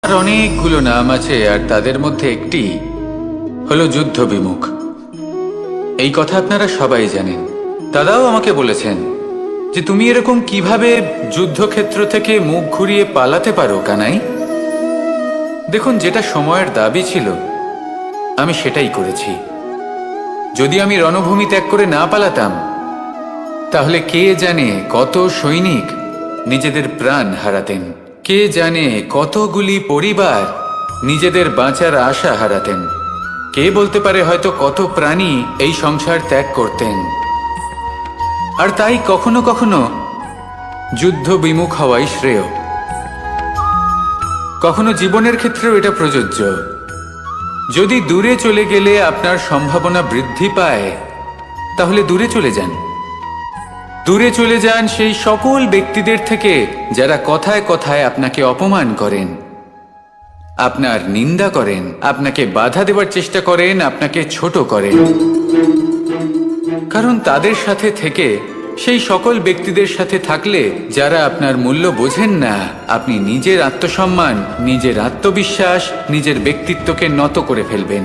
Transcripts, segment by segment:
আর অনেকগুলো নাম আছে, আর তাদের মধ্যে একটি হলো যুদ্ধ বিমুখ। এই কথা আপনারা সবাই জানেন। দাদাও আমাকে বলেছেন যে তুমি এরকম কিভাবে যুদ্ধক্ষেত্র থেকে মুখ ঘুরিয়ে পালাতে পারো কানাই। দেখুন, যেটা সময়ের দাবি ছিল আমি সেটাই করেছি। যদি আমি রণভূমি ত্যাগ করে না পালাতাম, তাহলে কে জানে কত সৈনিক নিজেদের প্রাণ হারাতেন, কে জানে কতগুলি পরিবার নিজেদের বাঁচার আশা হারাতেন, কে বলতে পারে হয়তো কত প্রাণী এই সংসার ত্যাগ করতেন। আর তাই কখনো কখনো যুদ্ধ বিমুখ হওয়াই শ্রেয়। কখনো জীবনের ক্ষেত্রেও এটা প্রযোজ্য। যদি দূরে চলে গেলে আপনার সম্ভাবনা বৃদ্ধি পায়, তাহলে দূরে চলে যান। দূরে চলে যান সেই সকল ব্যক্তিদের থেকে যারা কথায় কথায় আপনাকে অপমান করেন, আপনার নিন্দা করেন, আপনাকে বাধা দেওয়ার চেষ্টা করেন, আপনাকে ছোট করেন। কারণ তাদের সাথে থেকে, সেই সকল ব্যক্তিদের সাথে থাকলে যারা আপনার মূল্য বোঝেন না, আপনি নিজের আত্মসম্মান, নিজের আত্মবিশ্বাস, নিজের ব্যক্তিত্বকে নত করে ফেলবেন।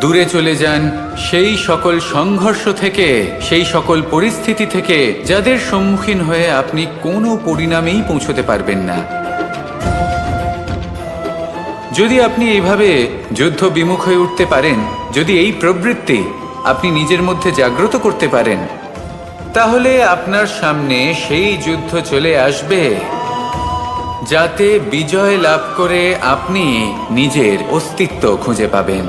দূরে চলে যান সেই সকল সংঘর্ষ থেকে, সেই সকল পরিস্থিতি থেকে যাদের সম্মুখীন হয়ে আপনি কোনো পরিণামেই পৌঁছতে পারবেন না। যদি আপনি এইভাবে যুদ্ধ বিমুখ হয়ে উঠতে পারেন, যদি এই প্রবৃত্তি আপনি নিজের মধ্যে জাগ্রত করতে পারেন, তাহলে আপনার সামনে সেই যুদ্ধ চলে আসবে যাতে বিজয় লাভ করে আপনি নিজের অস্তিত্ব খুঁজে পাবেন।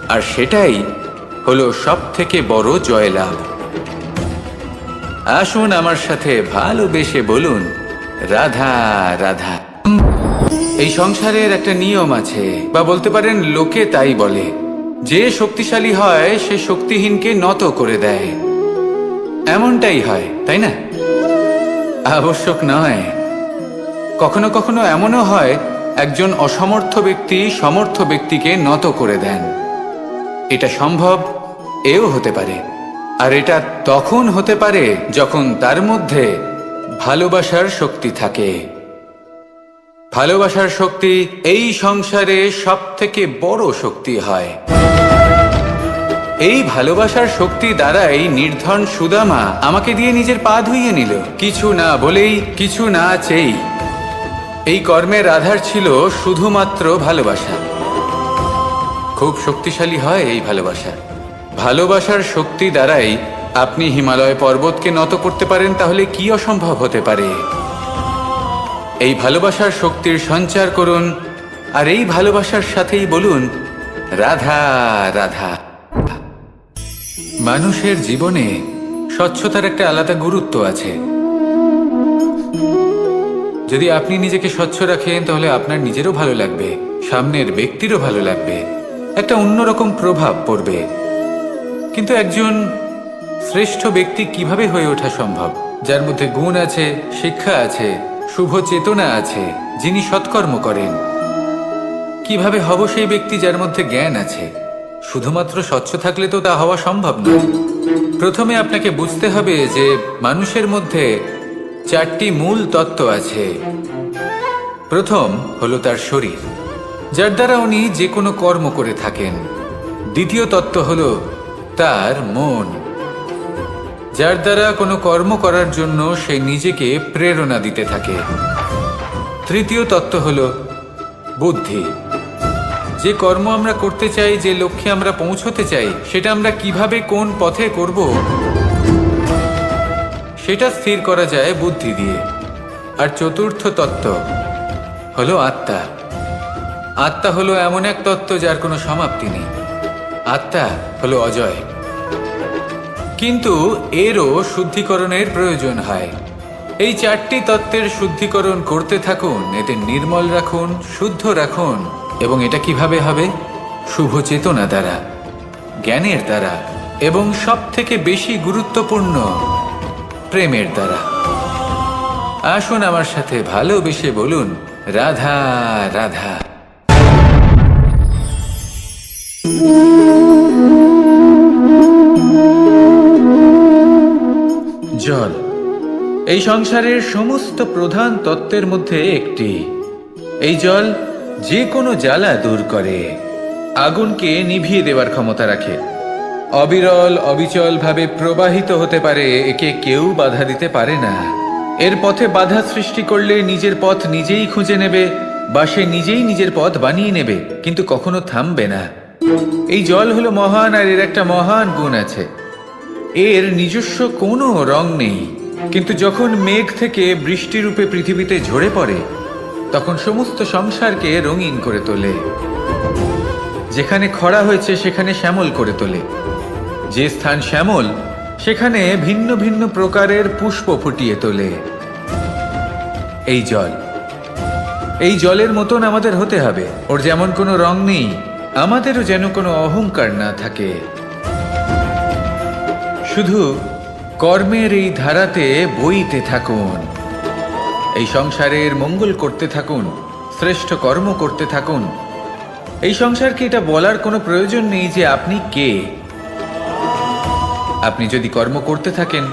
আর সেটাই হলো সবথেকে বড় জয়লাভ। আসুন আমার সাথে ভালোবেসে বলুন, রাধা রাধা। এই সংসারের একটা নিয়ম আছে, বা বলতে পারেন লোকে তাই বলে, যে শক্তিশালী হয় সে শক্তিহীনকে নত করে দেয়। এমনটাই হয়, তাই না? আবশ্যক নয়, কখনো কখনো এমনও হয় একজন অসমর্থ ব্যক্তি সমর্থ ব্যক্তিকে নত করে দেন। এটা সম্ভব, এও হতে পারে। আর এটা তখন হতে পারে যখন তার মধ্যে ভালোবাসার শক্তি থাকে। ভালোবাসার শক্তি এই সংসারে সবথেকে বড় শক্তি হয়। এই ভালোবাসার শক্তি দ্বারাই নির্ধন সুদামা আমাকে দিয়ে নিজের পা ধুইয়ে নিল, কিছু না বলেই, কিছু না চেয়েই। এই কর্মের আধার ছিল শুধুমাত্র ভালোবাসা। খুব শক্তিশালী হয় এই ভালোবাসা। ভালোবাসার শক্তি দ্বারাই আপনি হিমালয় পর্বতকে নত করতে পারেন, তাহলে কি অসম্ভব হতে পারে? এই ভালোবাসার শক্তির সঞ্চার করুন, আর এই ভালোবাসার সাথেই বলুন, রাধা রাধা। মানুষের জীবনে স্বচ্ছতার একটা আলাদা গুরুত্ব আছে। যদি আপনি নিজেকে স্বচ্ছ রাখেন, তাহলে আপনার নিজেরও ভালো লাগবে, সামনের ব্যক্তিরও ভালো লাগবে, একটা অন্যরকম প্রভাব পড়বে। কিন্তু একজন শ্রেষ্ঠ ব্যক্তি কিভাবে হয়ে ওঠা সম্ভব? যার মধ্যে গুণ আছে, শিক্ষা আছে, শুভ চেতনা আছে, যিনি সৎকর্ম করেন। কিভাবে হব সেই ব্যক্তি যার মধ্যে জ্ঞান আছে? শুধুমাত্র স্বচ্ছ থাকলে তো তা হওয়া সম্ভব নয়। প্রথমে আপনাকে বুঝতে হবে যে মানুষের মধ্যে চারটি মূল তত্ত্ব আছে। প্রথম হলো তার শরীর, যার দ্বারা উনি যে কোনো কর্ম করে থাকেন। দ্বিতীয় তত্ত্ব হলো তার মন, যার দ্বারা কোনো কর্ম করার জন্য সে নিজেকে প্রেরণা দিতে থাকে। তৃতীয় তত্ত্ব হলো বুদ্ধি, যে কর্ম আমরা করতে চাই, যে লক্ষ্যে আমরা পৌঁছতে চাই, সেটা আমরা কিভাবে কোন পথে করব সেটা স্থির করা যায় বুদ্ধি দিয়ে। আর চতুর্থ তত্ত্ব হলো আত্মা। আত্মা হলো এমন এক তত্ত্ব যার কোনো সমাপ্তি নেই। আত্মা হলো অজয়। কিন্তু এরও শুদ্ধিকরণের প্রয়োজন হয়। এই চারটি তত্ত্বের শুদ্ধিকরণ করতে থাকুন, এতে নির্মল রাখুন, শুদ্ধ রাখুন। এবং এটা কিভাবে হবে? শুভ চেতনা দ্বারা, জ্ঞানের দ্বারা, এবং সব থেকে বেশি গুরুত্বপূর্ণ প্রেমের দ্বারা। আসুন আমার সাথে ভালোবেসে বলুন, রাধা রাধা। জল, এই সংসারের সমস্ত প্রধান তত্ত্বের মধ্যে একটি। এই জল যে কোনো জ্বালা দূর করে, আগুনকে নিভিয়ে দেওয়ার ক্ষমতা রাখে, অবিরল অবিচল ভাবে প্রবাহিত হতে পারে, একে কেউ বাধা দিতে পারে না। এর পথে বাধা সৃষ্টি করলে নিজের পথ নিজেই খুঁজে নেবে বা সে নিজেই নিজের পথ বানিয়ে নেবে, কিন্তু কখনো থামবে না। এই জল হলো মহান, আর এর একটা মহান গুণ আছে, এর নিজস্ব কোনো রং নেই। কিন্তু যখন মেঘ থেকে বৃষ্টিরূপে পৃথিবীতে ঝরে পড়ে, তখন সমস্ত সংসারকে রঙিন করে তোলে। যেখানে খরা হয়েছে সেখানে শ্যামল করে তোলে, যে স্থান শ্যামল সেখানে ভিন্ন ভিন্ন প্রকারের পুষ্প ফুটিয়ে তোলে। এই জল, এই জলের মতন আমাদের হতে হবে। ওর যেমন কোনো রং নেই, আমাদেরও যেন কোনো অহংকার না থাকে। শুধু কর্মের এই ধারাতে বইতে থাকুন, এই সংসারের মঙ্গল করতে থাকুন, শ্রেষ্ঠ কর্ম করতে থাকুন। এই সংসারকে এটা বলার কোনো প্রয়োজন নেই যে আপনি কে। আপনি যদি কর্ম করতে থাকেন,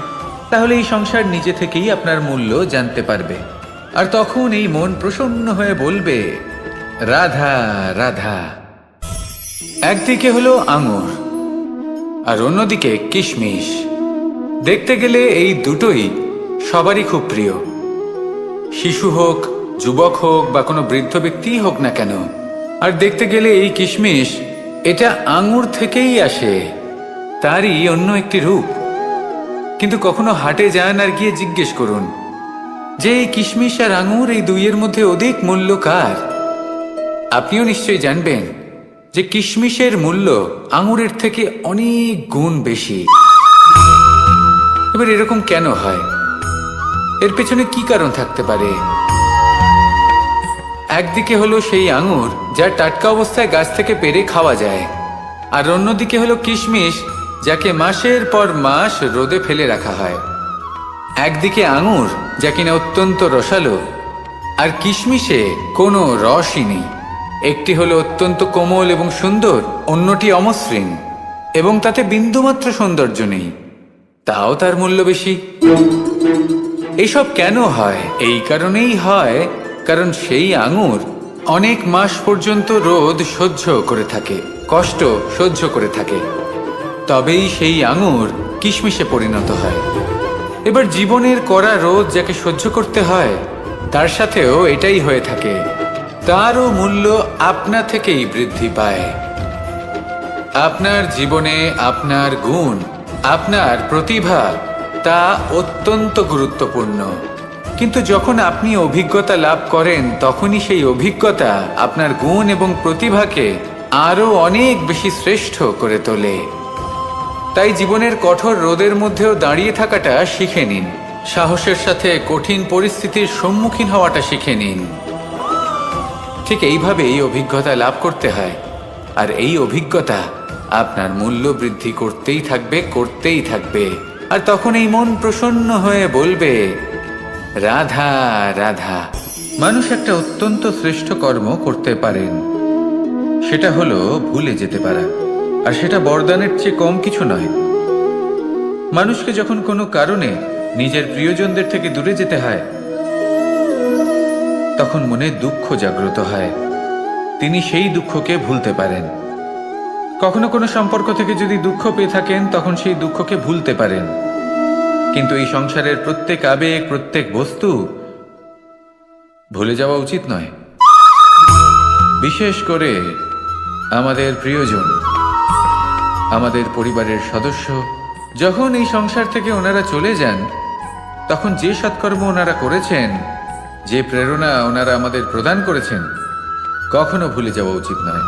তাহলে এই সংসার নিজে থেকেই আপনার মূল্য জানতে পারবে, আর তখন এই মন প্রসন্ন হয়ে বলবে, রাধা রাধা। একদিকে হলো আঙুর আর অন্যদিকে কিশমিশ। দেখতে গেলে এই দুটোই সবারই খুব প্রিয়, শিশু হোক, যুবক হোক বা কোনো বৃদ্ধ ব্যক্তিই হোক না কেন। আর দেখতে গেলে এই কিশমিশ, এটা আঙুর থেকেই আসে, তারই অন্য একটি রূপ। কিন্তু কখনো হাটে যান আর গিয়ে জিজ্ঞেস করুন যে এই কিশমিশ আর আঙুর, এই দুইয়ের মধ্যে অধিক মূল্য কার? আপনিও নিশ্চয়ই জানবেন যে কিশমিশের মূল্য আঙুরের থেকে অনেক গুণ বেশি। এবার এরকম কেন হয়? এর পেছনে কি কারণ থাকতে পারে? একদিকে হলো সেই আঙুর যা টাটকা অবস্থায় গাছ থেকে পেড়ে খাওয়া যায়, আর অন্যদিকে হলো কিশমিশ যাকে মাসের পর মাস রোদে ফেলে রাখা হয়। একদিকে আঙুর যা কিনা অত্যন্ত রসালো, আর কিশমিশে কোনো রসই নেই। একটি হলো অত্যন্ত কোমল এবং সুন্দর, অন্যটি অমসৃণ এবং তাতে বিন্দুমাত্র সৌন্দর্য নেই, তাও তার মূল্য বেশি। এসব কেন হয়? এই কারণেই হয় কারণ সেই আঙুর অনেক মাস পর্যন্ত রোদ সহ্য করে থাকে, কষ্ট সহ্য করে থাকে, তবেই সেই আঙুর কিশমিশে পরিণত হয়। এবার জীবনের কড়া রোদ যাকে সহ্য করতে হয়, তার সাথেও এটাই হয়ে থাকে, তারও মূল্য আপনা থেকেই বৃদ্ধি পায়। আপনার জীবনে আপনার গুণ, আপনার প্রতিভা, তা অত্যন্ত গুরুত্বপূর্ণ। কিন্তু যখন আপনি অভিজ্ঞতা লাভ করেন, তখনই সেই অভিজ্ঞতা আপনার গুণ এবং প্রতিভাকে আরো অনেক বেশি শ্রেষ্ঠ করে তোলে। তাই জীবনের কঠোর রোদের মধ্যেও দাঁড়িয়ে থাকাটা শিখে নিন, সাহসের সাথে কঠিন পরিস্থিতির সম্মুখীন হওয়াটা শিখে নিন। ঠিক এইভাবেই অভিজ্ঞতা লাভ করতে হয়, আর এই অভিজ্ঞতা আপনার মূল্য বৃদ্ধি করতেই থাকবে, করতেই থাকবে। আর তখন এই মন প্রসন্ন হয়ে বলবে, রাধা রাধা। মানুষ একটা অত্যন্ত শ্রেষ্ঠ কর্ম করতে পারেন, সেটা হলো ভুলে যেতে পারা, আর সেটা বরদানের চেয়ে কম কিছু নয়। মানুষকে যখন কোনো কারণে নিজের প্রিয়জনদের থেকে দূরে যেতে হয়, তখন মনে দুঃখ জাগ্রত হয়, তিনি সেই দুঃখকে ভুলতে পারেন। কখনো কোনো সম্পর্ক থেকে যদি দুঃখ পেয়ে থাকেন, তখন সেই দুঃখকে ভুলতে পারেন। কিন্তু এই সংসারের প্রত্যেক আবেগ, প্রত্যেক বস্তু ভুলে যাওয়া উচিত নয়। বিশেষ করে আমাদের প্রিয়জন, আমাদের পরিবারের সদস্য, যখন এই সংসার থেকে ওনারা চলে যান, তখন যে সৎকর্ম ওনারা করেছেন, যে প্রেরণা ওনারা আমাদের প্রদান করেছেন, কখনো ভুলে যাওয়া উচিত নয়।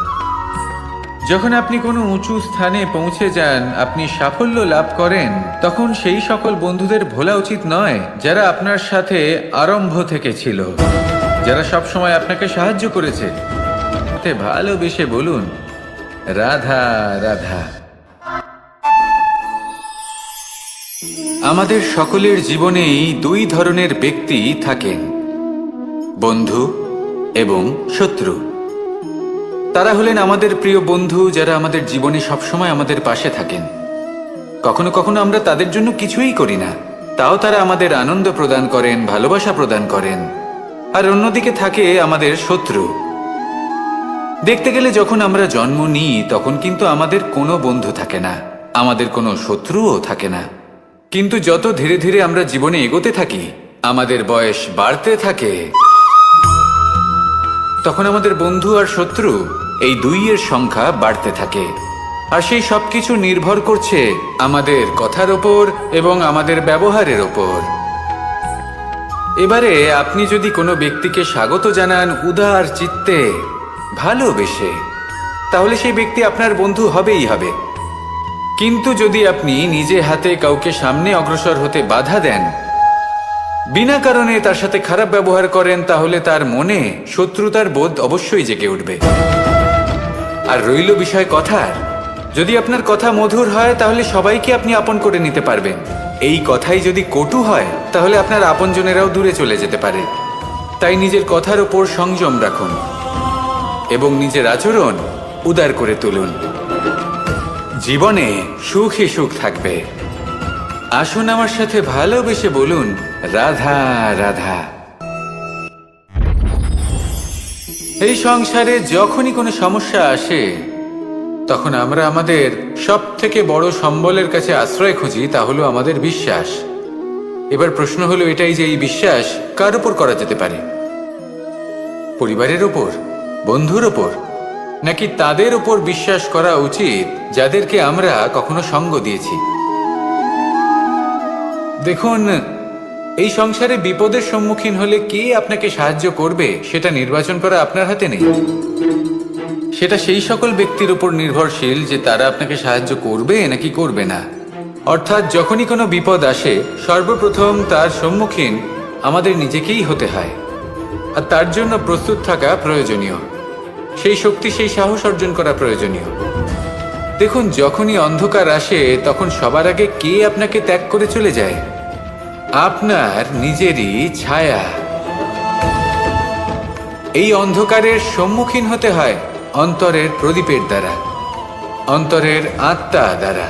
যখন আপনি কোনো উঁচু স্থানে পৌঁছে যান, আপনি সাফল্য লাভ করেন, তখন সেই সকল বন্ধুদের ভোলা উচিত নয় যারা আপনার সাথে আরম্ভ থেকে ছিল, যারা সব সময় আপনাকে সাহায্য করেছে। ভালোবেসে বলুন, রাধা রাধা। আমাদের সকলের জীবনেই দুই ধরনের ব্যক্তি থাকেন, বন্ধু এবং শত্রু। তারা হলেন আমাদের প্রিয় বন্ধু, যারা আমাদের জীবনে সবসময় আমাদের পাশে থাকেন। কখনো কখনো আমরা তাদের জন্য কিছুই করি না, তাও তারা আমাদের আনন্দ প্রদান করেন, ভালোবাসা প্রদান করেন। আর অন্যদিকে থাকে আমাদের শত্রু। দেখতে গেলে যখন আমরা জন্ম নিই তখন কিন্তু আমাদের কোনো বন্ধু থাকে না, আমাদের কোনো শত্রুও থাকে না। কিন্তু যত ধীরে ধীরে আমরা জীবনে এগোতে থাকি, আমাদের বয়স বাড়তে থাকে, তখন আমাদের বন্ধু আর শত্রু এই দুইয়ের সংখ্যা বাড়তে থাকে। আর সেই সবকিছু নির্ভর করছে আমাদের কথার ওপর এবং আমাদের ব্যবহারের ওপর। এবারে আপনি যদি কোনো ব্যক্তিকে স্বাগত জানান উদার চিত্তে, ভালোবেসে, তাহলে সেই ব্যক্তি আপনার বন্ধু হবেই হবে। কিন্তু যদি আপনি নিজে হাতে কাউকে সামনে অগ্রসর হতে বাধা দেন, বিনা কারণে তার সাথে খারাপ ব্যবহার করেন, তাহলে তার মনে শত্রুতার বোধ অবশ্যই জেগে উঠবে। আর রইল বিষয় কথার, যদি আপনার কথা মধুর হয় তাহলে সবাইকে আপনি আপন করে নিতে পারবেন। এই কথাই যদি কটু হয় তাহলে আপনার আপনজনেরাও দূরে চলে যেতে পারে। তাই নিজের কথার ওপর সংযম রাখুন এবং নিজের আচরণ উদার করে তুলুন। জীবনে সুখই সুখ থাকবে। আসুন আমার সাথে ভালোবেসে বলুন, রাধা রাধা। এই সংসারে যখনই কোনো সমস্যা আসে তখন আমরা আমাদের সব থেকে বড় সম্বলের কাছে আশ্রয় খুঁজি, তা হলো আমাদের বিশ্বাস। এবার প্রশ্ন হলো এটাই যে এই বিশ্বাস কার উপর করা যেতে পারে? পরিবারের ওপর, বন্ধুর ওপর, নাকি তাদের উপর বিশ্বাস করা উচিত যাদেরকে আমরা কখনো সঙ্গ দিয়েছি? দেখুন, এই সংসারে বিপদের সম্মুখীন হলে কে আপনাকে সাহায্য করবে সেটা নির্বাচন করা আপনার হাতে নেই। সেটা সেই সকল ব্যক্তির উপর নির্ভরশীল যে তারা আপনাকে সাহায্য করবে নাকি করবে না। অর্থাৎ যখনই কোনো বিপদ আসে সর্বপ্রথম তার সম্মুখীন আমাদের নিজেকেই হতে হয়। আর তার জন্য প্রস্তুত থাকা প্রয়োজনীয়, সেই শক্তি, সেই সাহস অর্জন করা প্রয়োজনীয়। দেখুন, যখনই অন্ধকার আসে তখন সবার আগে কে আপনাকে ত্যাগ করে চলে যায়? আপনার নিজেরই ছায়া। এই অন্ধকারের সম্মুখীন হতে হয় অন্তরের প্রদীপের দ্বারা, অন্তরের আত্মা দ্বারা।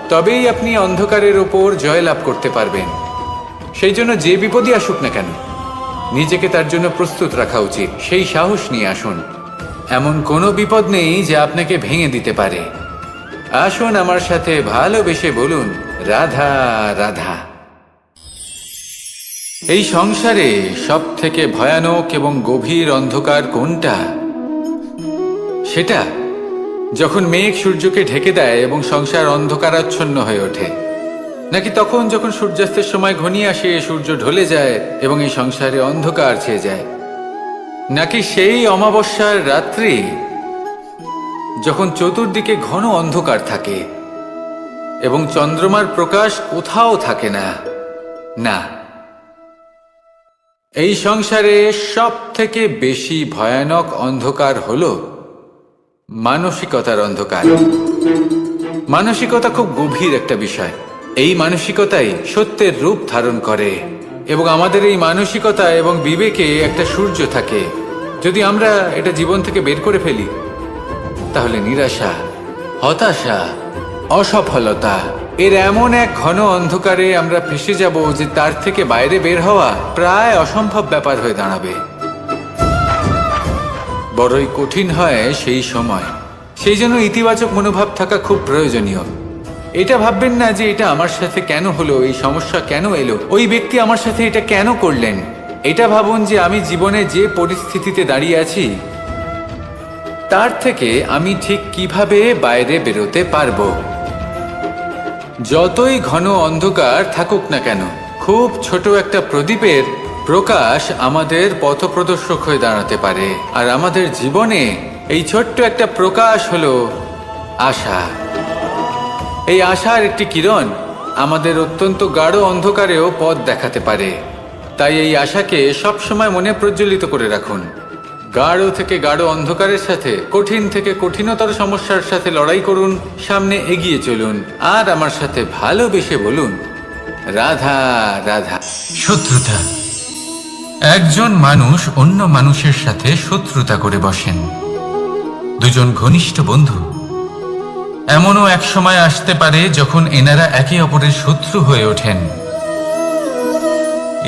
তবেই আপনি অন্ধকারের ওপর জয়লাভ করতে পারবেন। সেই জন্য যে বিপদই আসুক না কেন নিজেকে তার জন্য প্রস্তুত রাখা উচিত। সেই সাহস নিয়ে আসুন। এমন কোনো বিপদ নেই যে আপনাকে ভেঙে দিতে পারে। আসুন আমার সাথে ভালোবেসে বলুন, রাধা রাধা। এই সংসারে সব থেকে ভয়ানক এবং গভীর অন্ধকার কোনটা? সেটা যখন মেঘ সূর্যকে ঢেকে দেয় এবং সংসার অন্ধকারাচ্ছন্ন হয়ে ওঠে, নাকি তখন যখন সূর্যাস্তের সময় ঘনিয়ে আসে, সূর্য ঢলে যায় এবং এই সংসারে অন্ধকার ছেয়ে যায়, নাকি সেই অমাবস্যার রাত্রি যখন চতুর্দিকে ঘন অন্ধকার থাকে এবং চন্দ্রমার প্রকাশ কোথাও থাকে না? না, এই সংসারে সব থেকে বেশি ভয়ানক অন্ধকার হলো মানসিকতার অন্ধকার। মানসিকতা খুব গভীর একটা বিষয়। এই মানসিকতাই সত্যের রূপ ধারণ করে এবং আমাদের এই মানসিকতা এবং বিবেকে একটা সূর্য থাকে। যদি আমরা এটা জীবন থেকে বের করে ফেলি তাহলে নিরাশা, হতাশা, অসফলতা এর এমন এক ঘন অন্ধকারে আমরা ফেসে যাব যে তার থেকে বাইরে বের হওয়া প্রায় অসম্ভব ব্যাপার হয়ে দাঁড়াবে। বড়ই কঠিন হয় সেই সময়। সেই জন্য ইতিবাচক মনোভাব থাকা খুব প্রয়োজনীয়। এটা ভাববেন না যে এটা আমার সাথে কেন হলো, এই সমস্যা কেন এলো, ওই ব্যক্তি আমার সাথে এটা কেন করলেন। এটা ভাবুন যে আমি জীবনে যে পরিস্থিতিতে দাঁড়িয়ে আছি তার থেকে আমি ঠিক কিভাবে বাইরে বেরোতে পারবো। যতই ঘন অন্ধকার থাকুক না কেন, খুব ছোট একটা প্রদীপের প্রকাশ আমাদের পথপ্রদর্শক হয়ে দাঁড়াতে পারে। আর আমাদের জীবনে এই ছোট্ট একটা প্রকাশ হলো আশা। এই আশার একটি কিরণ আমাদের অত্যন্ত গাঢ় অন্ধকারেও পথ দেখাতে পারে। তাই এই আশাকে সবসময় মনে প্রজ্বলিত করে রাখুন। গাঢ় থেকে গাঢ় অন্ধকারের সাথে, কঠিন থেকে কঠিনতর সমস্যার সাথে লড়াই করুন, সামনে এগিয়ে চলুন। আর আমার সাথে ভালোবেসে বলুন, রাধা রাধা। শত্রুতা। একজন মানুষ অন্য মানুষের সাথে শত্রুতা করে বসেন। দুজন ঘনিষ্ঠ বন্ধু। এমনও এক সময় আসতে পারে যখন এনারা একে অপরের শত্রু হয়ে ওঠেন।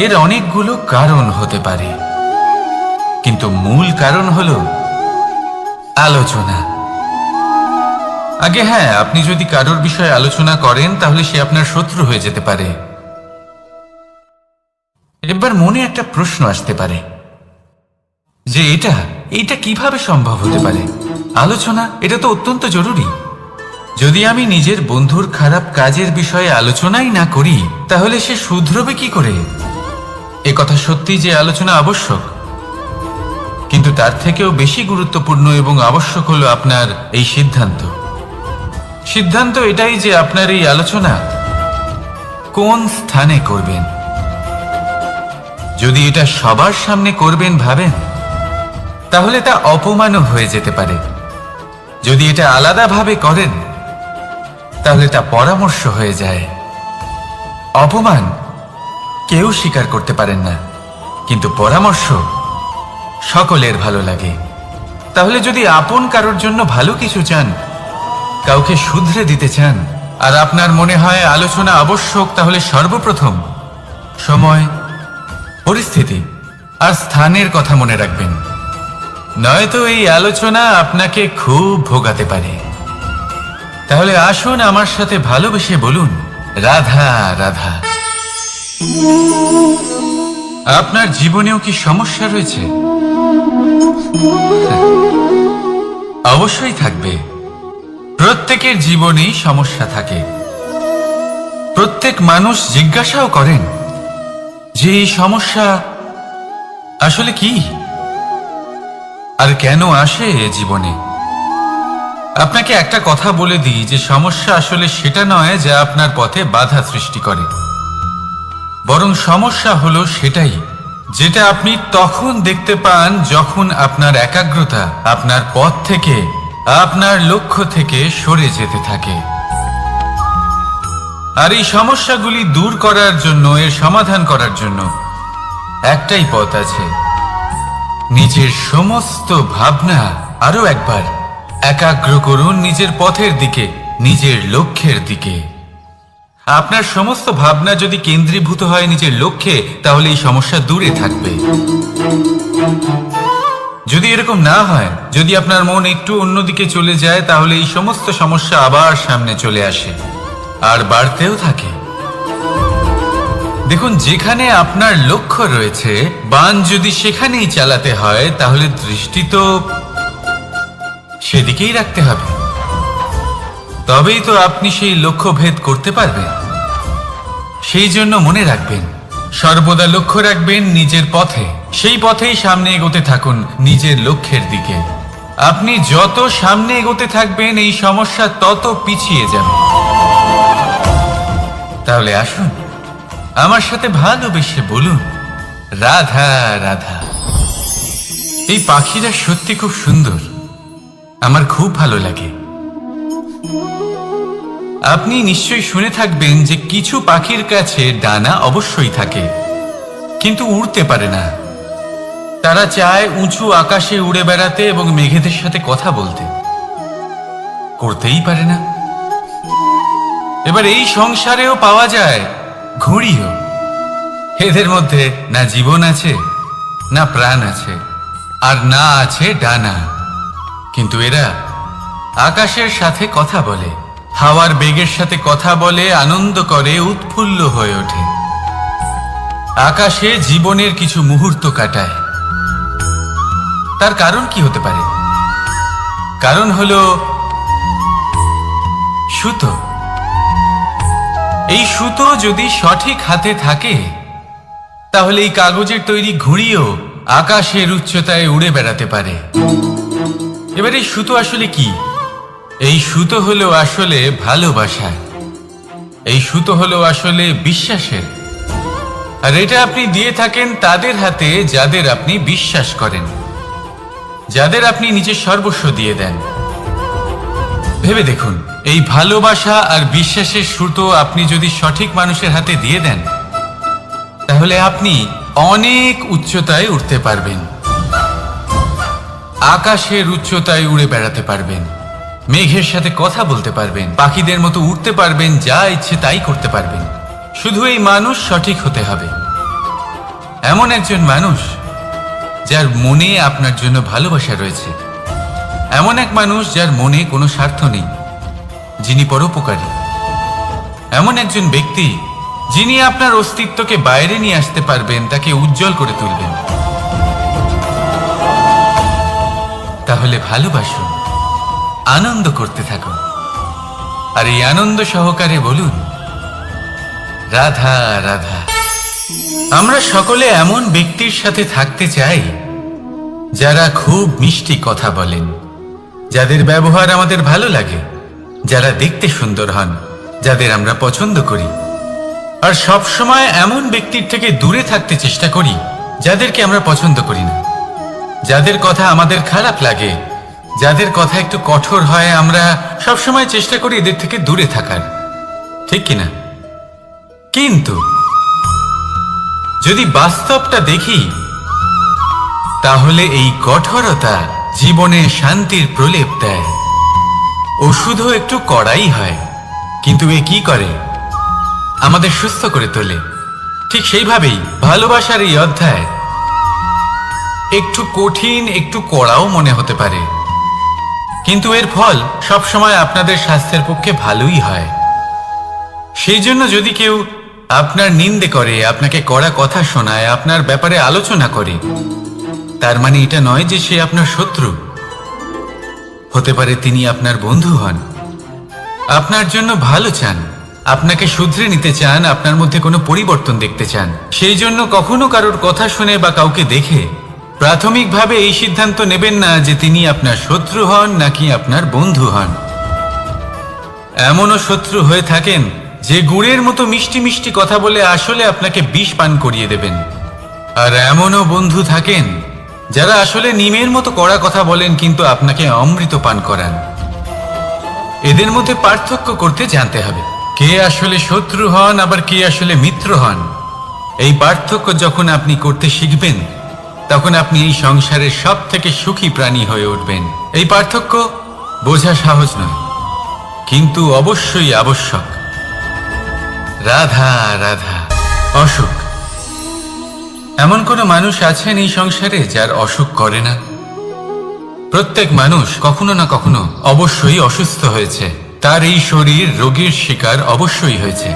এর অনেকগুলো কারণ হতে পারে, কিন্তু মূল কারণ হলো আলোচনা। আগে হ্যাঁ, আপনি যদি কারোর বিষয়ে আলোচনা করেন তাহলে সে আপনার শত্রু হয়ে যেতে পারে। এবার মনে একটা প্রশ্ন আসতে পারে যে এটা কিভাবে সম্ভব হতে পারে? আলোচনা এটা তো অত্যন্ত জরুরি। যদি আমি নিজের বন্ধুর খারাপ কাজের বিষয়ে আলোচনাই না করি তাহলে সে শুধরবে কি করে? এ কথা সত্যি যে আলোচনা আবশ্যক, কিন্তু তার থেকেও বেশি গুরুত্বপূর্ণ এবং আবশ্যক হলো আপনার এই সিদ্ধান্ত এটাই যে আপনার এই আলোচনা কোন স্থানে করবেন। যদি এটা সবার সামনে করবেন ভাবেন, তাহলে তা অপমানও হয়ে যেতে পারে। যদি এটা আলাদাভাবে করেন তাহলে তা পরামর্শ হয়ে যায়। অপমান কেউ স্বীকার করতে পারেন না, কিন্তু পরামর্শ সকলের ভালো লাগে। তাহলে যদি আপন কারোর জন্য ভালো কিছু চান, কাউকে শুধরে দিতে চান, আর আপনার মনে হয় আলোচনা আবশ্যক, তাহলে সর্বপ্রথম সময়, পরিস্থিতি আর স্থানের কথা মনে রাখবেন। নয়তো এই আলোচনা আপনাকে খুব ভোগাতে পারে। তাহলে আসুন আমার সাথে ভালোবেসে বলুন, রাধা রাধা। আপনার জীবনেও কি সমস্যা রয়েছে? অবশ্যই থাকবে। প্রত্যেকের জীবনেই সমস্যা থাকে। প্রত্যেক মানুষ জিজ্ঞাসাও করেন যে এই সমস্যা আসলে কি আর কেন আসে এ জীবনে। আপনাকে একটা কথা বলে দিই যে সমস্যা আসলে সেটা নয় যা আপনার পথে বাধা সৃষ্টি করে, বরং সমস্যা হলো সেটাই যেটা আপনি তখন দেখতে পান যখন আপনার একাগ্রতা আপনার পথ থেকে, আপনার লক্ষ্য থেকে সরে যেতে থাকে। আর এই সমস্যাগুলি দূর করার জন্য, এর সমাধান করার জন্য একটাই পথ আছে, নিজের সমস্ত ভাবনা আরো একবার একাগ্র করুন নিজের পথের দিকে, নিজের লক্ষ্যের দিকে। আপনার সমস্ত ভাবনা যদি কেন্দ্রীভূত হয় নিজের লক্ষ্যে, তাহলে এই সমস্যা দূরে থাকবে। যদি এরকম না হয়, যদি আপনার মন একটু অন্যদিকে চলে যায়, তাহলে এই সমস্ত সমস্যা আবার সামনে চলে আসে আর বাড়তেও থাকে। দেখুন, যেখানে আপনার লক্ষ্য রয়েছে, বান যদি সেখানেই চালাতে হয়, তাহলে দৃষ্টি তো সেদিকেই রাখতে হবে। তবেই তো আপনি সেই লক্ষ্য ভেদ করতে পারবেন। সেই জন্য মনে রাখবেন, সর্বদা লক্ষ্য রাখবেন নিজের পথে, সেই পথেই সামনে এগোতে থাকুন নিজের লক্ষ্যের দিকে। আপনি যত সামনে এগোতে থাকবেন এই সমস্যা তত পিছিয়ে যাবে। তাহলে আসুন আমার সাথে ভালোবেসে বলুন, রাধা রাধা। এই পাখিরা সত্যি খুব সুন্দর, আমার খুব ভালো লাগে। আপনি নিশ্চয়ই শুনে থাকবেন যে কিছু পাখির কাছে ডানা অবশ্যই থাকে, কিন্তু উড়তে পারে না। তারা চায় উঁচু আকাশে উড়ে বেড়াতে এবং মেঘেদের সাথে কথা বলতে, করতেই পারে না। এবার এই সংসারেও পাওয়া যায় ঘুড়িও। এদের মধ্যে না জীবন আছে, না প্রাণ আছে, আর না আছে ডানা, কিন্তু এরা আকাশের সাথে কথা বলে, হাওয়ার বেগের সাথে কথা বলে, আনন্দ করে, উৎফুল্ল হয়ে ওঠে। আকাশে জীবনের কিছু মুহূর্ত কাটায়। তার কারণ কি হতে পারে? কারণ হলো সুতো। এই সুতো যদি সঠিক হাতে থাকে, তাহলে এই কাগজের তৈরি ঘুড়িও আকাশের উচ্চতায় উড়ে বেড়াতে পারে। এবার এই সুতো আসলে কি? এই সুতো হলো আসলে ভালোবাসা। এই সুতো হলো আসলে বিশ্বাসের। আর এটা আপনি দিয়ে থাকেন তাদের হাতে যাদের আপনি বিশ্বাস করেন, যাদের আপনি নিজের সর্বস্ব দিয়ে দেন। ভেবে দেখুন, এই ভালোবাসা আর বিশ্বাসের সুতো আপনি যদি সঠিক মানুষের হাতে দিয়ে দেন, তাহলে আপনি অনেক উচ্চতায় উঠতে পারবেন, আকাশের উচ্চতায় উড়ে বেড়াতে পারবেন, মেঘের সাথে কথা বলতে পারবেন, পাখিদের মতো উড়তে পারবেন, যা ইচ্ছে তাই করতে পারবেন। শুধু এই মানুষ সঠিক হতে হবে। এমন একজন মানুষ যার মনে আপনার জন্য ভালোবাসা রয়েছে, এমন এক মানুষ যার মনে কোনো স্বার্থ নেই, যিনি পরোপকারী, এমন একজন ব্যক্তি যিনি আপনার অস্তিত্বকে বাইরে নিয়ে আসতে পারবেন, তাকে উজ্জ্বল করে তুলবেন। তাহলে ভালোবাসুন, আনন্দ করতে থাকুন, আর এই আনন্দ সহকারে বলুন, রাধা রাধা। আমরা সকলে এমন ব্যক্তির সাথে থাকতে চাই যারা খুব মিষ্টি কথা বলেন, যাদের ব্যবহার আমাদের ভালো লাগে, যারা দেখতে সুন্দর হন, যাদের আমরা পছন্দ করি। আর সব সময় এমন ব্যক্তির থেকে দূরে থাকতে চেষ্টা করি যাদেরকে আমরা পছন্দ করি না, যাদের কথা আমাদের খারাপ লাগে, যাদের কথা একটু কঠোর হয়। আমরা সব সময় চেষ্টা করি এদের থেকে দূরে থাকার, ঠিক কিনা? কিন্তু যদি বাস্তবটা দেখি, তাহলে এই কঠোরতা জীবনে শান্তির প্রলেপ দেয়। ওষুধও একটু কড়াই হয়, কিন্তু এ কি করে? আমাদের সুস্থ করে তোলে। ঠিক সেইভাবেই ভালোবাসার এই অধ্যায় একটু কঠিন, একটু কড়াও মনে হতে পারে, কিন্তু এর ফল সবসময় আপনাদের স্বাস্থ্যের পক্ষে ভালোই হয়। সেই জন্য যদি কেউ আপনার নিন্দে করে, আপনাকে কড়া কথা শোনায়, আপনার ব্যাপারে আলোচনা করে, তার মানে এটা নয় যে সে আপনার শত্রু। হতে পারে তিনি আপনার বন্ধু হন, আপনার জন্য ভালো চান, আপনাকে শুধরে নিতে চান, আপনার মধ্যে কোনো পরিবর্তন দেখতে চান। সেই জন্য কখনো কারোর কথা শুনে বা কাউকে দেখে প্রাথমিকভাবে এই সিদ্ধান্ত নেবেন না যে তিনি আপনার শত্রু হন নাকি আপনার বন্ধু হন। এমনও শত্রু হয়ে থাকেন যে গুড়ের মতো মিষ্টি মিষ্টি কথা বলে আসলে আপনাকে বিষ পান করিয়ে দেবেন। আর এমনও বন্ধু থাকেন যারা আসলে নিমের মতো কড়া কথা বলেন, কিন্তু আপনাকে অমৃত পান করান। এদের মধ্যে পার্থক্য করতে জানতে হবে, কে আসলে শত্রু হন আবার কে আসলে মিত্র হন। এই পার্থক্য যখন আপনি করতে শিখবেন, তখন আপনি এই সংসারের সব থেকে সুখী প্রাণী হয়ে উঠবেন। এই পার্থক্য বোঝা সহজ নয়, কিন্তু অবশ্যই আবশ্যক। রাধা রাধা। অসুখ। এমন কোনো মানুষ আছেন এই সংসারে যার অসুখ করে না? প্রত্যেক মানুষ কখনো না কখনো অবশ্যই অসুস্থ হয়েছে, তার এই শরীর রোগের শিকার অবশ্যই হয়েছে।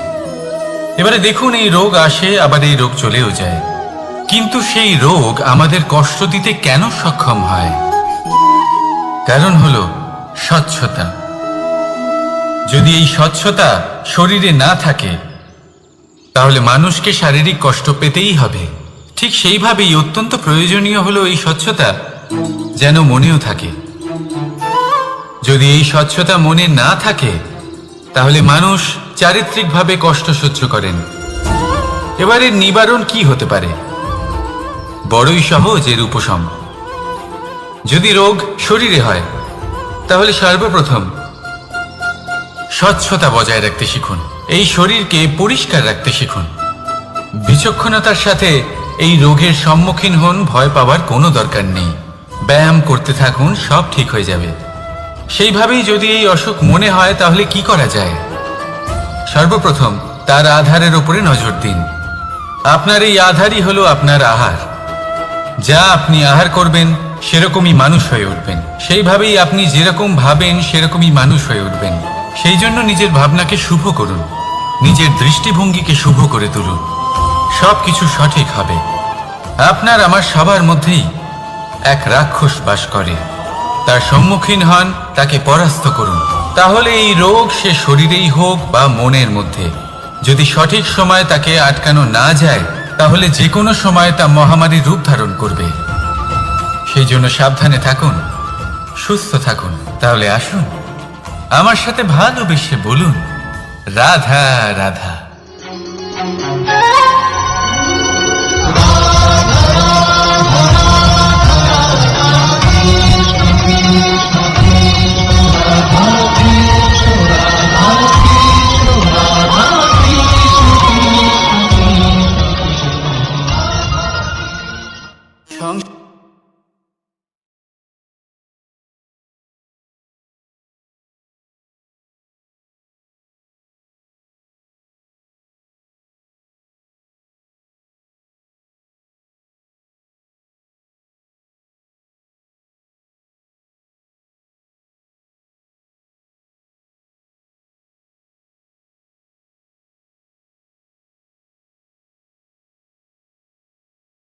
এবারে দেখুন, এই রোগ আসে আবার এই রোগ চলেও যায়, কিন্তু সেই রোগ আমাদের কষ্ট দিতে কেন সক্ষম হয়? কারণ হলো স্বচ্ছতা। যদি এই স্বচ্ছতা শরীরে না থাকে, তাহলে মানুষকে শারীরিক কষ্ট পেতেই হবে। ঠিক সেইভাবেই অত্যন্ত প্রয়োজনীয় হলো এই স্বচ্ছতা যেন মনেও থাকে। যদি এই স্বচ্ছতা মনে না থাকে, তাহলে মানুষ চারিত্রিকভাবে কষ্ট সহ্য করেন। এবারে নিবারণ কি হতে পারে? বড়ই সহজ এর উপশম। যদি রোগ শরীরে হয়, তাহলে সর্বপ্রথম স্বচ্ছতা বজায় রাখতে শিখুন, এই শরীরকে পরিষ্কার রাখতে শিখুন। বিচক্ষণতার সাথে এই রোগের সম্মুখীন হন, ভয় পাওয়ার কোনো দরকার নেই। ব্যায়াম করতে থাকুন, সব ঠিক হয়ে যাবে। সেইভাবেই যদি এই অসুখ মনে হয়, তাহলে কি করা যায়? সর্বপ্রথম তার আধারের উপরে নজর দিন। আপনার এই আধারই হলো আপনার আহার। যা আপনি আহার করবেন, সেরকমই মানুষ হয়ে উঠবেন। সেইভাবেই আপনি যেরকম ভাবেন, সেরকমই মানুষ হয়ে উঠবেন। সেই জন্য নিজের ভাবনাকে শুভ করুন, নিজের দৃষ্টিভঙ্গিকে শুভ করে তুলুন, সব কিছু সঠিক হবে। আপনার আমার সবার মধ্যেই এক রাক্ষস বাস করে, তার সম্মুখীন হন, তাকে পরাস্ত করুন। তাহলে এই রোগ সে শরীরেই হোক বা মনের মধ্যে, যদি সঠিক সময় তাকে আটকানো না যায়, তাহলে যে কোনো সময় তা মহামারীর রূপ ধারণ করবে। সেই জন্য সাবধানে থাকুন, সুস্থ থাকুন। তাহলে আসুন, আমার সাথে ভালোবেসে বলুন, রাধা রাধা।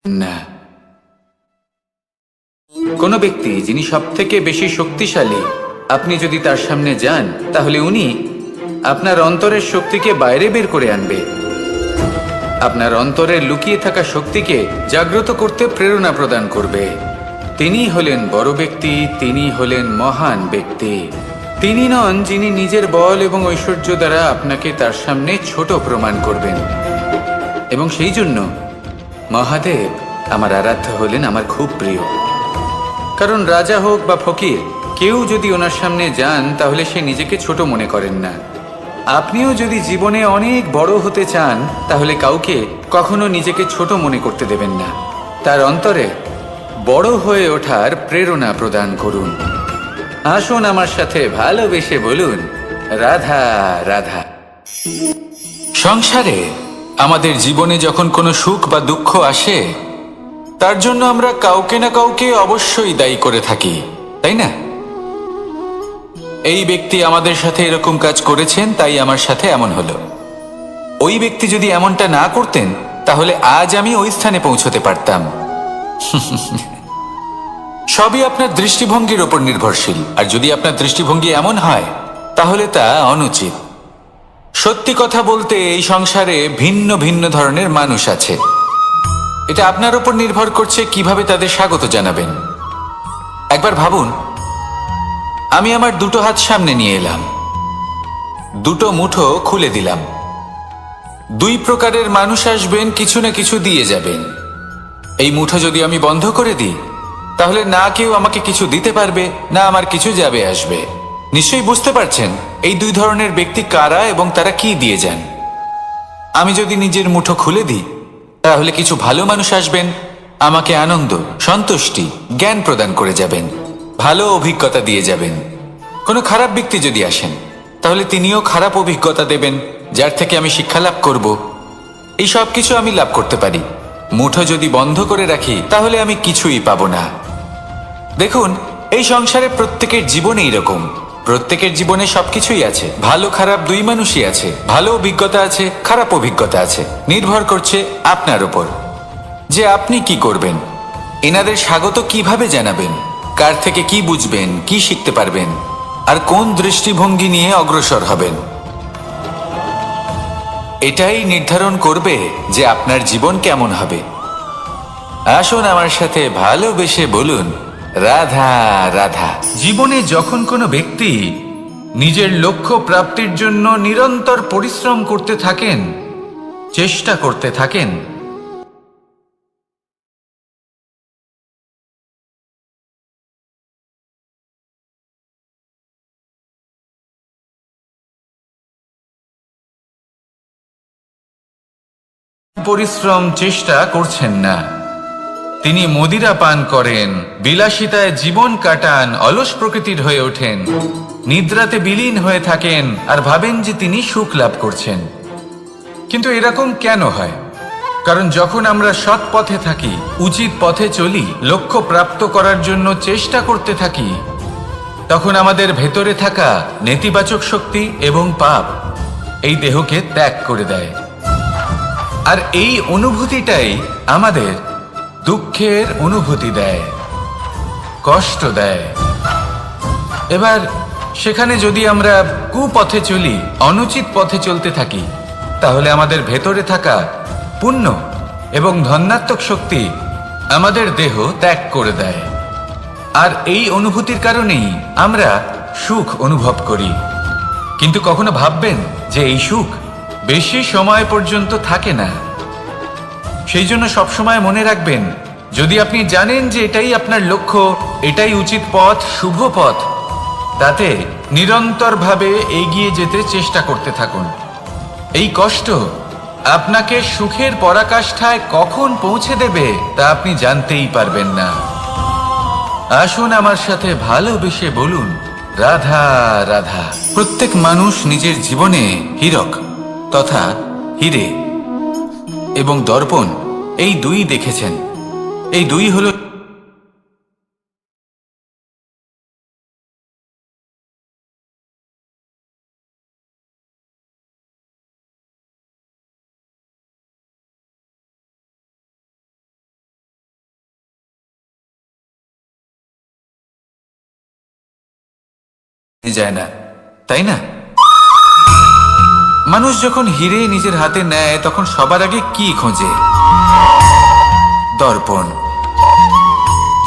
না। কোনো ব্যক্তি যিনি সবথেকে বেশি শক্তিশালী, আপনি যদি তার সামনে যান তাহলে উনি আপনার অন্তরের শক্তিকে বাইরে বের করে আনবে, আপনার অন্তরের লুকিয়ে থাকা শক্তিকে জাগ্রত করতে প্রেরণা প্রদান করবে। তিনি হলেন বড় ব্যক্তি, তিনি হলেন মহান ব্যক্তি। তিনি নন যিনি নিজের বল এবং ঐশ্বর্য দ্বারা আপনাকে তার সামনে ছোট প্রমাণ করবেন। এবং সেই জন্য মহাদেব আমার আরাধ্য হলেন আমার খুব প্রিয়। কারণ রাজা হোক বা ফকির, কেউ যদি ওনার সামনে যান তাহলে সে নিজেকে ছোট মনে করেন না। আপনিও যদি জীবনে অনেক বড় হতে চান তাহলে কাউকে কখনো নিজেকে ছোট মনে করতে দেবেন না। তার অন্তরে বড় হয়ে ওঠার প্রেরণা প্রদান করুন। আসুন আমার সাথে ভালোবেসে বলুন, রাধা রাধা। সংসারে আমাদের জীবনে যখন কোনো সুখ বা দুঃখ আসে, তার জন্য আমরা কাউকে না কাউকে অবশ্যই দায়ী করে থাকি, তাই না? এই ব্যক্তি আমাদের সাথে এরকম কাজ করেছেন, তাই আমার সাথে এমন হলো। ওই ব্যক্তি যদি এমনটা না করতেন তাহলে আজ আমি ওই স্থানে পৌঁছতে পারতাম। সবই আপনার দৃষ্টিভঙ্গির ওপর নির্ভরশীল, আর যদি আপনার দৃষ্টিভঙ্গি এমন হয় তাহলে তা অনুচিত। সত্যি কথা বলতে এই সংসারে ভিন্ন ভিন্ন ধরনের মানুষ আছে। এটা আপনার উপর নির্ভর করছে কিভাবে তাদের স্বাগত জানাবেন। একবার ভাবুন, আমি আমার দুটো হাত সামনে নিয়ে এলাম, দুটো মুঠো খুলে দিলাম। দুই প্রকারের মানুষ আসবেন, কিছু না কিছু দিয়ে যাবেন। এই মুঠো যদি আমি বন্ধ করে দিই তাহলে না কেউ আমাকে কিছু দিতে পারবে, না আমার কিছু যাবে আসবে। নিশ্চয়ই বুঝতে পারছেন এই দুই ধরনের ব্যক্তি কারা এবং তারা কি দিয়ে যান। আমি যদি নিজের মুঠো খুলে দিই তাহলে কিছু ভালো মানুষ আসবেন, আমাকে আনন্দ, সন্তুষ্টি, জ্ঞান প্রদান করে যাবেন, ভালো অভিজ্ঞতা দিয়ে যাবেন। কোনো খারাপ ব্যক্তি যদি আসেন তাহলে তিনিও খারাপ অভিজ্ঞতা দেবেন, যার থেকে আমি শিক্ষা লাভ করব। এই সব কিছু আমি লাভ করতে পারি। মুঠো যদি বন্ধ করে রাখি তাহলে আমি কিছুই পাবো না। দেখুন, এই সংসারে প্রত্যেকের জীবনে এইরকম। প্রত্যেকের জীবনে সবকিছুই আছে, ভালো খারাপ দুই মানুষই আছে, ভালো অভিজ্ঞতা আছে, খারাপ অভিজ্ঞতা আছে। নির্ভর করছে আপনার উপর যে আপনি কি করবেন, এনাদের স্বাগত কিভাবে জানাবেন, কার থেকে কি বুঝবেন, কি শিখতে পারবেন, আর কোন দৃষ্টিভঙ্গি নিয়ে অগ্রসর হবেন। এটাই নির্ধারণ করবে যে আপনার জীবন কেমন হবে। আসুন আমার সাথে ভালোবেসে বলুন, রাধা রাধা। জীবনে যখন কোনো ব্যক্তি নিজের লক্ষ্য প্রাপ্তির জন্য নিরন্তর পরিশ্রম করতে থাকেন, চেষ্টা করতে থাকেন, পরিশ্রম চেষ্টা করছেন না, তিনি মদিরা পান করেন, বিলাসিতায় জীবন কাটান, অলস প্রকৃতির হয়ে ওঠেন, নিদ্রাতে বিলীন হয়ে থাকেন আর ভাবেন যে তিনি সুখ লাভ করছেন। কিন্তু এরকম কেন হয়? কারণ যখন আমরা সৎ পথে থাকি, উচিত পথে চলি, লক্ষ্য প্রাপ্ত করার জন্য চেষ্টা করতে থাকি, তখন আমাদের ভেতরে থাকা নেতিবাচক শক্তি এবং পাপ এই দেহকে ত্যাগ করে দেয়। আর এই অনুভূতিটাই আমাদের দুঃখের অনুভূতি দেয়, কষ্ট দেয়। এবার সেখানে যদি আমরা কুপথে চলি, অনুচিত পথে চলতে থাকি, তাহলে আমাদের ভেতরে থাকা পুণ্য এবং ধনাত্মক শক্তি আমাদের দেহ ত্যাগ করে দেয়। আর এই অনুভূতির কারণেই আমরা সুখ অনুভব করি। কিন্তু কখনো ভাববেন যে এই সুখ বেশি সময় পর্যন্ত থাকে না। সেই জন্য সবসময় মনে রাখবেন, যদি আপনি জানেন যে এটাই আপনার লক্ষ্য, এটাই উচিত পথ, শুভ পথ, তাতে নিরন্তরভাবে এগিয়ে যেতে চেষ্টা করতে থাকুন। এই কষ্ট আপনাকে সুখের পরাকাষ্ঠায় কখন পৌঁছে দেবে তা আপনি জানতেই পারবেন না। আসুন আমার সাথে ভালোবেসে বলুন, রাধা রাধা। প্রত্যেক মানুষ নিজের জীবনে হীরক তথা হীরে এবং দর্পণ এই দুই দেখেছেন। এই দুই হলো যায় না, তাই না? মানুষ যখন হিরে নিজের হাতে নেয় তখন সবার আগে কি খোঁজে? দর্পণ,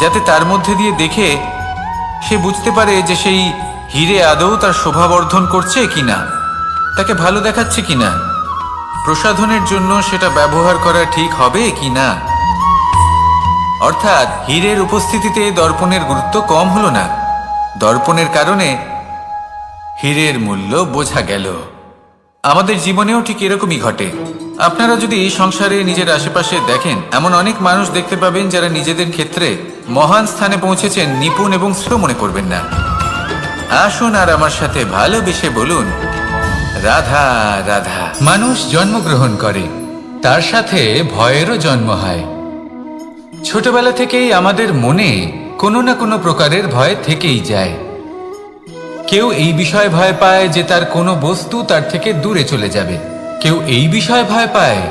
যাতে তার মধ্যে দিয়ে দেখে সে বুঝতে পারে যে সেই হিরে আদৌ তার শোভাবর্ধন করছে কিনা, তাকে ভালো দেখাচ্ছে কিনা, প্রসাধনের জন্য সেটা ব্যবহার করা ঠিক হবে কিনা। অর্থাৎ হীরের উপস্থিতিতে দর্পণের গুরুত্ব কম হলো না, দর্পণের কারণে হীরের মূল্য বোঝা গেল। আমাদের জীবনেও ঠিক এরকমই ঘটে। আপনারা যদি সংসারে নিজের আশেপাশে দেখেন, এমন অনেক মানুষ দেখতে পাবেন যারা নিজেদের ক্ষেত্রে মহান স্থানে পৌঁছেছেন, নিপুণ এবং শ্রেয় মনে করবেন না। আসুন আর আমার সাথে ভালোবেসে বলুন, রাধা রাধা। মানুষ জন্মগ্রহণ করে, তার সাথে ভয়েরও জন্ম হয়। ছোটবেলা থেকেই আমাদের মনে কোনো না কোনো প্রকারের ভয় থেকেই যায়। কেউ এই বিষয়ে ভয় পায় যে তার কোনো বস্তু তার থেকে দূরে চলে যাবে, কেউ এই বিষয়ে ভয় পায়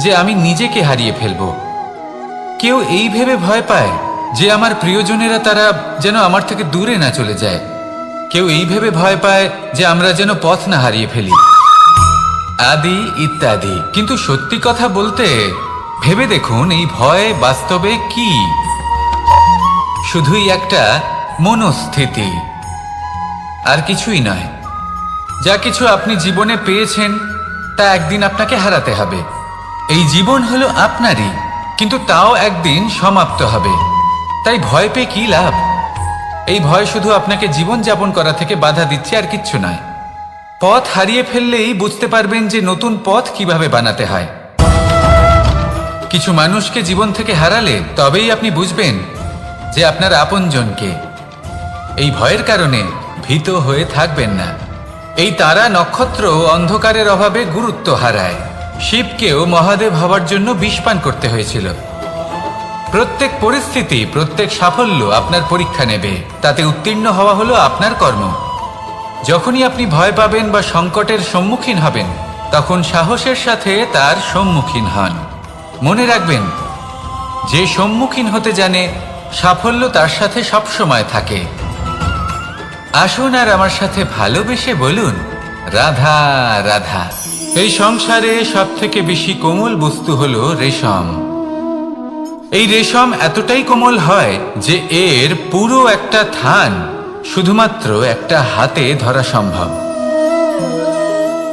যে আমি নিজেকে হারিয়ে ফেলব, কেউ এই ভেবে ভয় পায় যে আমার প্রিয়জনেরা তারা যেন আমার থেকে দূরে না চলে যায়, কেউ এই ভেবে ভয় পায় যে আমরা যেন পথ না হারিয়ে ফেলি, আদি ইত্যাদি। কিন্তু সত্যি কথা বলতে ভেবে দেখুন, এই ভয় বাস্তবে কি? শুধুই একটা মনস্থিতি, আর কিছুই নয়। যা কিছু আপনি জীবনে পেয়েছেন তা একদিন আপনাকে হারাতে হবে। এই জীবন হলো আপনারই, কিন্তু তাও একদিন সমাপ্ত হবে। তাই ভয় পেয়ে কি লাভ? এই ভয় শুধু আপনাকে জীবন যাপন করা থেকে বাধা দিচ্ছে, আর কিচ্ছু নয়। পথ হারিয়ে ফেললেই বুঝতে পারবেন যে নতুন পথ কিভাবে বানাতে হয়। কিছু মানুষকে জীবন থেকে হারালে তবেই আপনি বুঝবেন যে আপনার আপনজনকে। এই ভয়ের কারণে ভীত হয়ে থাকবেন না। এই তারা নক্ষত্র অন্ধকারের অভাবে গুরুত্ব হারায়। শিবকেও মহাদেব হবার জন্য বিষ পান করতে হয়েছিল। প্রত্যেক পরিস্থিতি, প্রত্যেক সাফল্য আপনার পরীক্ষা নেবে, তাতে উত্তীর্ণ হওয়া হলো আপনার কর্ম। যখনই আপনি ভয় পাবেন বা সংকটের সম্মুখীন হবেন, তখন সাহসের সাথে তার সম্মুখীন হন। মনে রাখবেন, যে সম্মুখীন হতে জানে সাফল্য তার সাথে সবসময় থাকে। আসুন আর আমার সাথে ভালোবেসে বলুন, রাধা রাধা। এই সংসারে সব থেকে বেশি কোমল বস্তু হলো রেশম। এই রেশম এতটাই কোমল হয় যে এর পুরো একটা থান শুধুমাত্র একটা হাতে ধরা সম্ভব।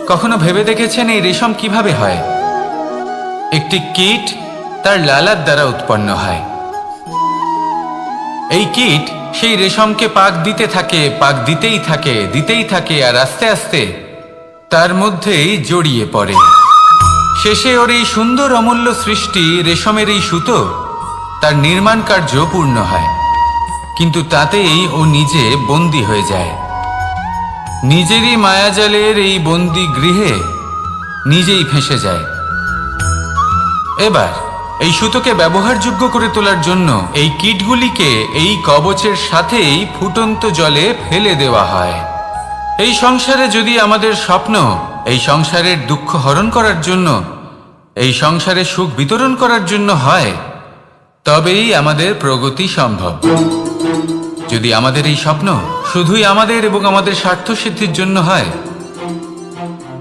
কখনো ভেবে দেখেছেন এই রেশম কিভাবে হয়? একটি কীট তার লালার দ্বারা উৎপন্ন হয়। এই কীট সেই রেশমকে পাক দিতে থাকে, পাক দিতেই থাকে, দিতেই থাকে, আর আস্তে আস্তে তার মধ্যেই জড়িয়ে পড়ে। শেষে ওর এই সুন্দর অমূল্য সৃষ্টি রেশমের এই সুতো, তার নির্মাণ কার্য পূর্ণ হয়। কিন্তু তাতেই ও নিজে বন্দী হয়ে যায়। নিজেরই মায়াজালের এই বন্দী গৃহে নিজেই ফেঁসে যায়। এবার এই সুতোকে ব্যবহারযোগ্য করে তোলার জন্য এই কীটগুলিকে এই কবচের সাথেই ফুটন্ত জলে ফেলে দেওয়া হয়। এই সংসারে যদি আমাদের স্বপ্ন এই সংসারের দুঃখ হরণ করার জন্য, এই সংসারে সুখ বিতরণ করার জন্য হয়, তবেই আমাদের প্রগতি সম্ভব। যদি আমাদের এই স্বপ্ন শুধুই আমাদের এবং আমাদের স্বার্থ সিদ্ধির জন্য হয়,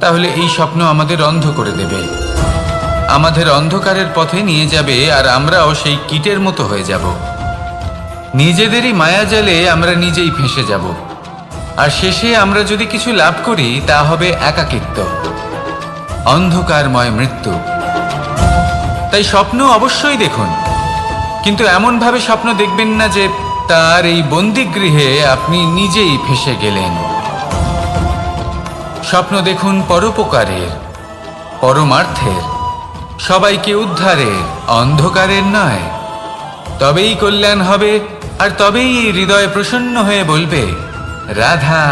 তাহলে এই স্বপ্ন আমাদের অন্ধ করে দেবে, আমাদের অন্ধকারের পথে নিয়ে যাবে, আর আমরাও সেই কীটের মতো হয়ে যাব। নিজেদেরই মায়াজালে আমরা নিজেই ফেঁসে যাব, আর শেষে আমরা যদি কিছু লাভ করি তা হবে একাকিত্ব, অন্ধকারময় মৃত্যু। তাই স্বপ্ন অবশ্যই দেখুন, কিন্তু এমনভাবে স্বপ্ন দেখবেন না যে তার এই বন্দিগৃহে আপনি নিজেই ফেঁসে গেলেন। স্বপ্ন দেখুন পরোপকারের, পরমার্থের, সবাইকে উদ্ধারের, অন্ধকারের নয়। তবেই কল্যাণ হবে, আর তবেই এই হৃদয় প্রসন্ন হয়ে বলবে, রাধা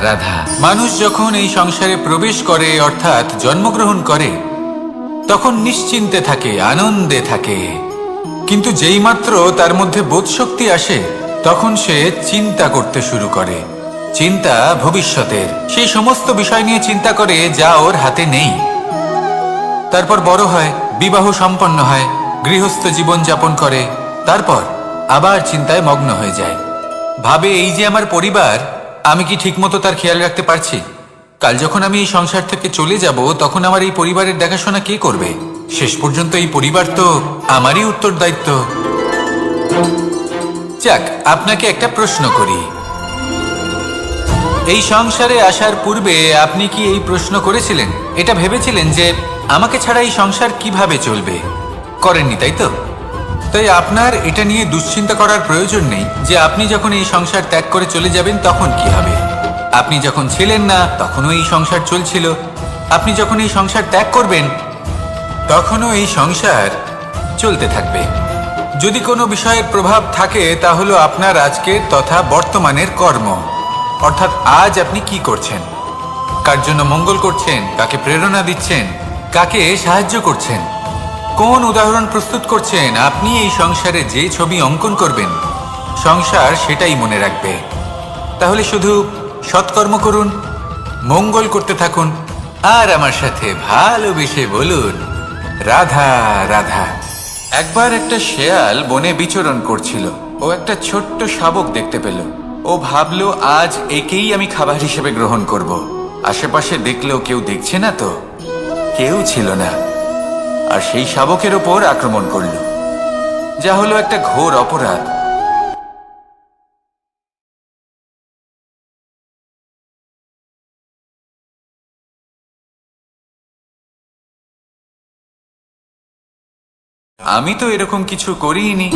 রাধা। মানুষ যখন এই সংসারে প্রবেশ করে, অর্থাৎ জন্মগ্রহণ করে, তখন নিশ্চিন্তে থাকে, আনন্দে থাকে। কিন্তু যেই মাত্র তার মধ্যে বোধশক্তি আসে, তখন সে চিন্তা করতে শুরু করে। চিন্তা ভবিষ্যতের, সেই সমস্ত বিষয় নিয়ে চিন্তা করে যা ওর হাতে নেই। তারপর বড় হয়, বিবাহ সম্পন্ন হয়, গৃহস্থ জীবন যাপন করে, তারপর আবার চিন্তায় মগ্ন হয়ে যায়। ভাবে এই যে আমার পরিবার, আমি কি ঠিকমতো তার খেয়াল রাখতে পারছি? কাল যখন আমি এই সংসার থেকে চলে যাব তখন আমার এই পরিবারের দেখাশোনা কে করবে? শেষ পর্যন্ত এই পরিবার তো আমারই উত্তরদায়িত্ব। যাক, আপনাকে একটা প্রশ্ন করি। এই সংসারে আসার পূর্বে আপনি কি এই প্রশ্ন করেছিলেন, এটা ভেবেছিলেন যে আমাকে ছাড়া এই সংসার কিভাবে চলবে? করেননি, তাই তো? তাই আপনার এটা নিয়ে দুশ্চিন্তা করার প্রয়োজন নেই যে আপনি যখন এই সংসার ত্যাগ করে চলে যাবেন তখন কি হবে। আপনি যখন ছিলেন না তখনও এই সংসার চলছিল, আপনি যখন এই সংসার ত্যাগ করবেন তখনও এই সংসার চলতে থাকবে। যদি কোনো বিষয়ের প্রভাব থাকে তা হলো আপনার আজকের তথা বর্তমানের কর্ম, অর্থাৎ আজ আপনি কি করছেন, কার জন্য মঙ্গল করছেন, কাকে প্রেরণা দিচ্ছেন, কাকে সাহায্য করছেন, কোন উদাহরণ প্রস্তুত করছেন। আপনি এই সংসারে যে ছবি অঙ্কন করবেন সংসার সেটাই মনে রাখবে। তাহলে শুধু সৎকর্ম করুন, মঙ্গল করতে থাকুন, আর আমার সাথে ভালোবেসে বলুন রাধা রাধা। একবার একটা শেয়াল বনে বিচরণ করছিল। ও একটা ছোট্ট শাবক দেখতে পেল। ও ভাবলো আজ একেই আমি খাবার হিসেবে গ্রহণ করব। আশেপাশে দেখলেও কেউ দেখছে না তো, কেউ ছিল না, আর সেই শাবকের ওপর আক্রমণ করল, যা হলো একটা ঘোর অপরাধ। আমি তো এরকম কিছু করিনি,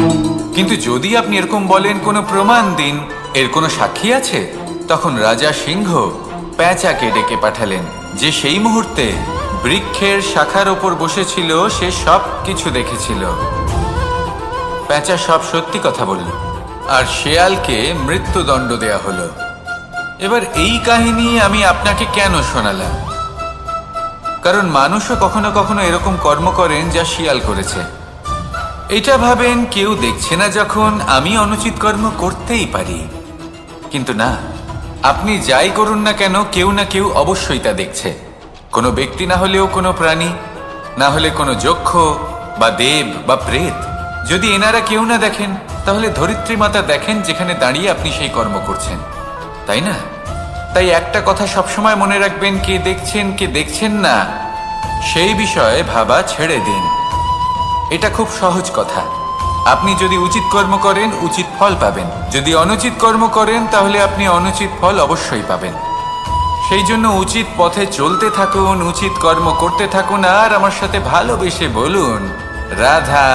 কিন্তু যদি আপনি এরকম বলেন কোনো প্রমাণ দিন, এর কোনো সাক্ষী আছে, তখন রাজা সিংহ পেঁচাকে ডেকে পাঠালেন, যে সেই মুহূর্তে বৃক্ষের শাখার ওপর বসেছিল, সে সব কিছু দেখেছিল। পেঁচা সব সত্যি কথা বলল, আর শেয়ালকে মৃত্যুদণ্ড দেয়া হলো। এবার এই কাহিনী আমি আপনাকে কেন শোনালাম? কারণ মানুষও কখনো কখনো এরকম কর্ম করেন যা শিয়াল করেছে। এটা ভাবেন কেউ দেখছে না, যখন আমি অনুচিত কর্ম করতেই পারি। কিন্তু না, আপনি যাই করুন না কেন, কেউ না কেউ অবশ্যই তা দেখছে। কোনো ব্যক্তি না হলেও কোনো প্রাণী, না হলে কোনো যক্ষ বা দেব বা প্রেত। যদি এনারা কেউ না দেখেন, তাহলে ধরিত্রী মাতা দেখেন, যেখানে দাঁড়িয়ে আপনি সেই কর্ম করছেন, তাই না? তাই একটা কথা সবসময় মনে রাখবেন, কে দেখছেন কে দেখছেন না সেই বিষয়ে ভাবা ছেড়ে দিন। এটা খুব সহজ কথা। আপনি যদি উচিত কর্ম করেন উচিত ফল পাবেন, যদি অনুচিত কর্ম করেন তাহলে আপনি অনুচিত ফল অবশ্যই পাবেন। সেই জন্য উচিত পথে চলতে থাকুন, উচিত কর্ম করতে থাকুন, আর আমার সাথে ভালোবেসে বলুন রাধা।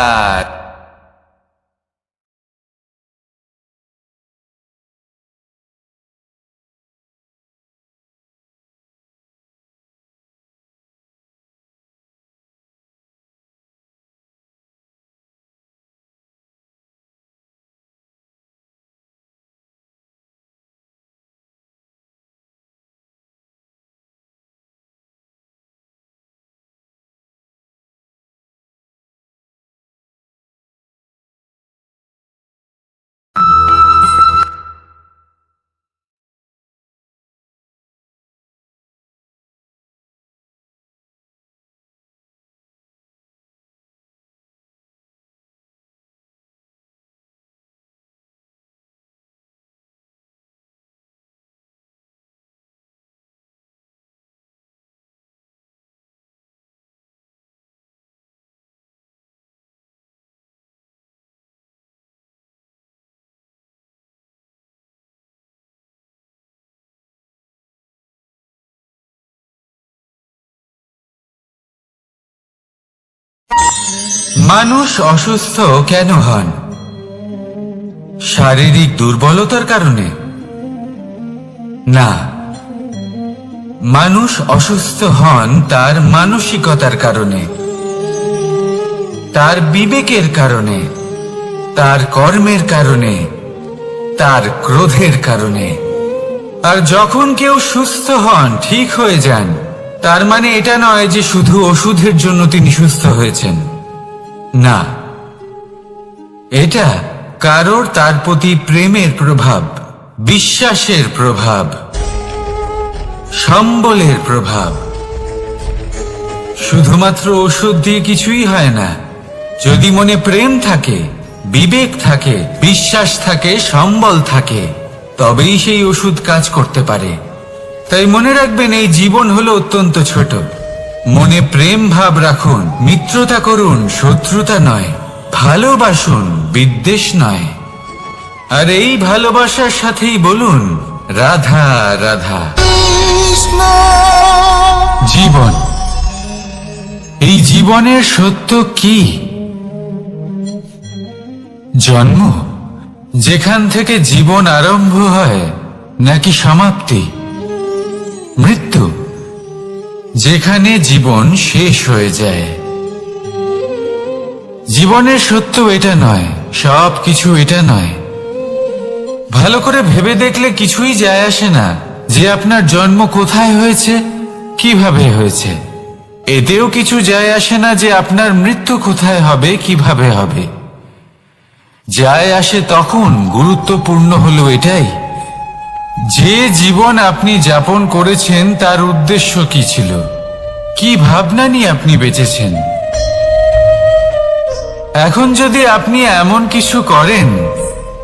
মানুষ অসুস্থ কেন হন? শারীরিক দুর্বলতার কারণে? না, মানুষ অসুস্থ হন তার মানসিকতার কারণে, তার বিবেকের কারণে, তার কর্মের কারণে, তার ক্রোধের কারণে। আর যখন কেউ সুস্থ হন, ঠিক হয়ে যান, তার মানে এটা নয় যে শুধু ওষুধের জন্য তিনি সুস্থ হয়েছেন। না, এটা কারোর তার প্রতি প্রেমের প্রভাব, বিশ্বাসের প্রভাব, সম্বলের প্রভাব। শুধুমাত্র ওষুধ দিয়ে কিছুই হয় না। যদি মনে প্রেম থাকে, বিবেক থাকে, বিশ্বাস থাকে, সম্বল থাকে, তবেই সেই ওষুধ কাজ করতে পারে। তাই মনে রাখবেন, এই জীবন হলো অত্যন্ত ছোট। মনে প্রেম ভাব রাখুন, মিত্রতা করুন, শত্রুতা নয়। ভালোবাসুন, বিদ্বেষ নয়। আর এই ভালোবাসার সাথেই বলুন রাধা রাধা। জীবন, এই জীবনের সত্য কি? জন্ম, যেখান থেকে জীবন আরম্ভ হয়, নাকি সমাপ্তি? মৃত্যু, যেখানে জীবন শেষ হয়ে যায়। জীবনের সত্য এটা নয়, সব কিছু এটা নয়। ভালো করে ভেবে দেখলে কিছুই যায় আসে না যে আপনার জন্ম কোথায় হয়েছে, কিভাবে হয়েছে। এতেও কিছু যায় আসে না যে আপনার মৃত্যু কোথায় হবে, কিভাবে হবে। যায় আসে তখন, গুরুত্বপূর্ণ হলো এটাই, যে জীবন আপনি যাপন করেছেন তার উদ্দেশ্য কি ছিল, কি ভাবনা নিয়ে আপনি বেঁচেছেন। এখন যদি আপনি এমন কিছু করেন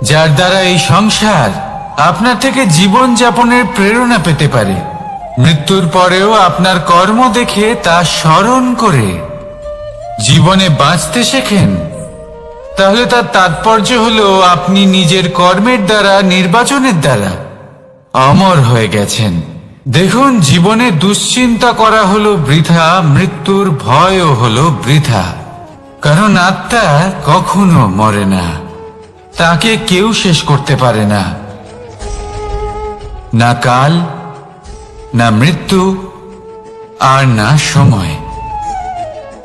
যার দ্বারা এই সংসার আপনার থেকে জীবন যাপনের প্রেরণা পেতে পারে, মৃত্যুর পরেও আপনার কর্ম দেখে তা স্মরণ করে জীবনে বাঁচতে শেখেন, তাহলে তার তাৎপর্য হলো আপনি নিজের কর্মের দ্বারা, নির্বাচনের দ্বারা অমর হয়ে গেছেন। দেখুন, জীবনে দুশ্চিন্তা করা হলো বৃথা, মৃত্যুর ভয়ও হলো বৃথা। কারণ আত্মা কখনো মরে না, তাকে কেউ শেষ করতে পারে না। না কাল, না মৃত্যু, আর না সময়।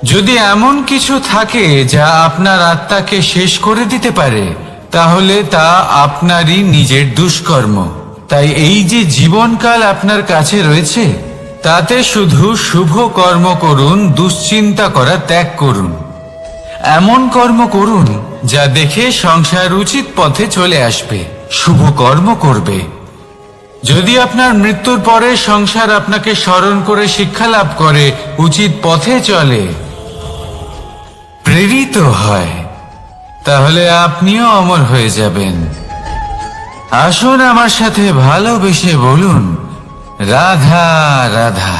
যদি এমন কিছু থাকে যা আপনার আত্মাকে শেষ করে দিতে পারে, তাহলে তা আপনারই নিজের দুষ্কর্ম। তাই এই যে জীবনকাল আপনার কাছে রয়েছে, তাতে শুধু শুভ কর্ম করুন, দুশ্চিন্তা করা ত্যাগ করুন। এমন কর্ম করুন যা দেখে সংসার উচিত পথে চলে আসবে, শুভ কর্ম করবে। যদি আপনার মৃত্যুর পরে সংসার আপনাকে স্মরণ করে শিক্ষা লাভ করে, উচিত পথে চলে, প্রেরিত হয়, তাহলে আপনিও অমর হয়ে যাবেন। আসুন আমার সাথে ভালোবেসে বলুন রাধা রাধা।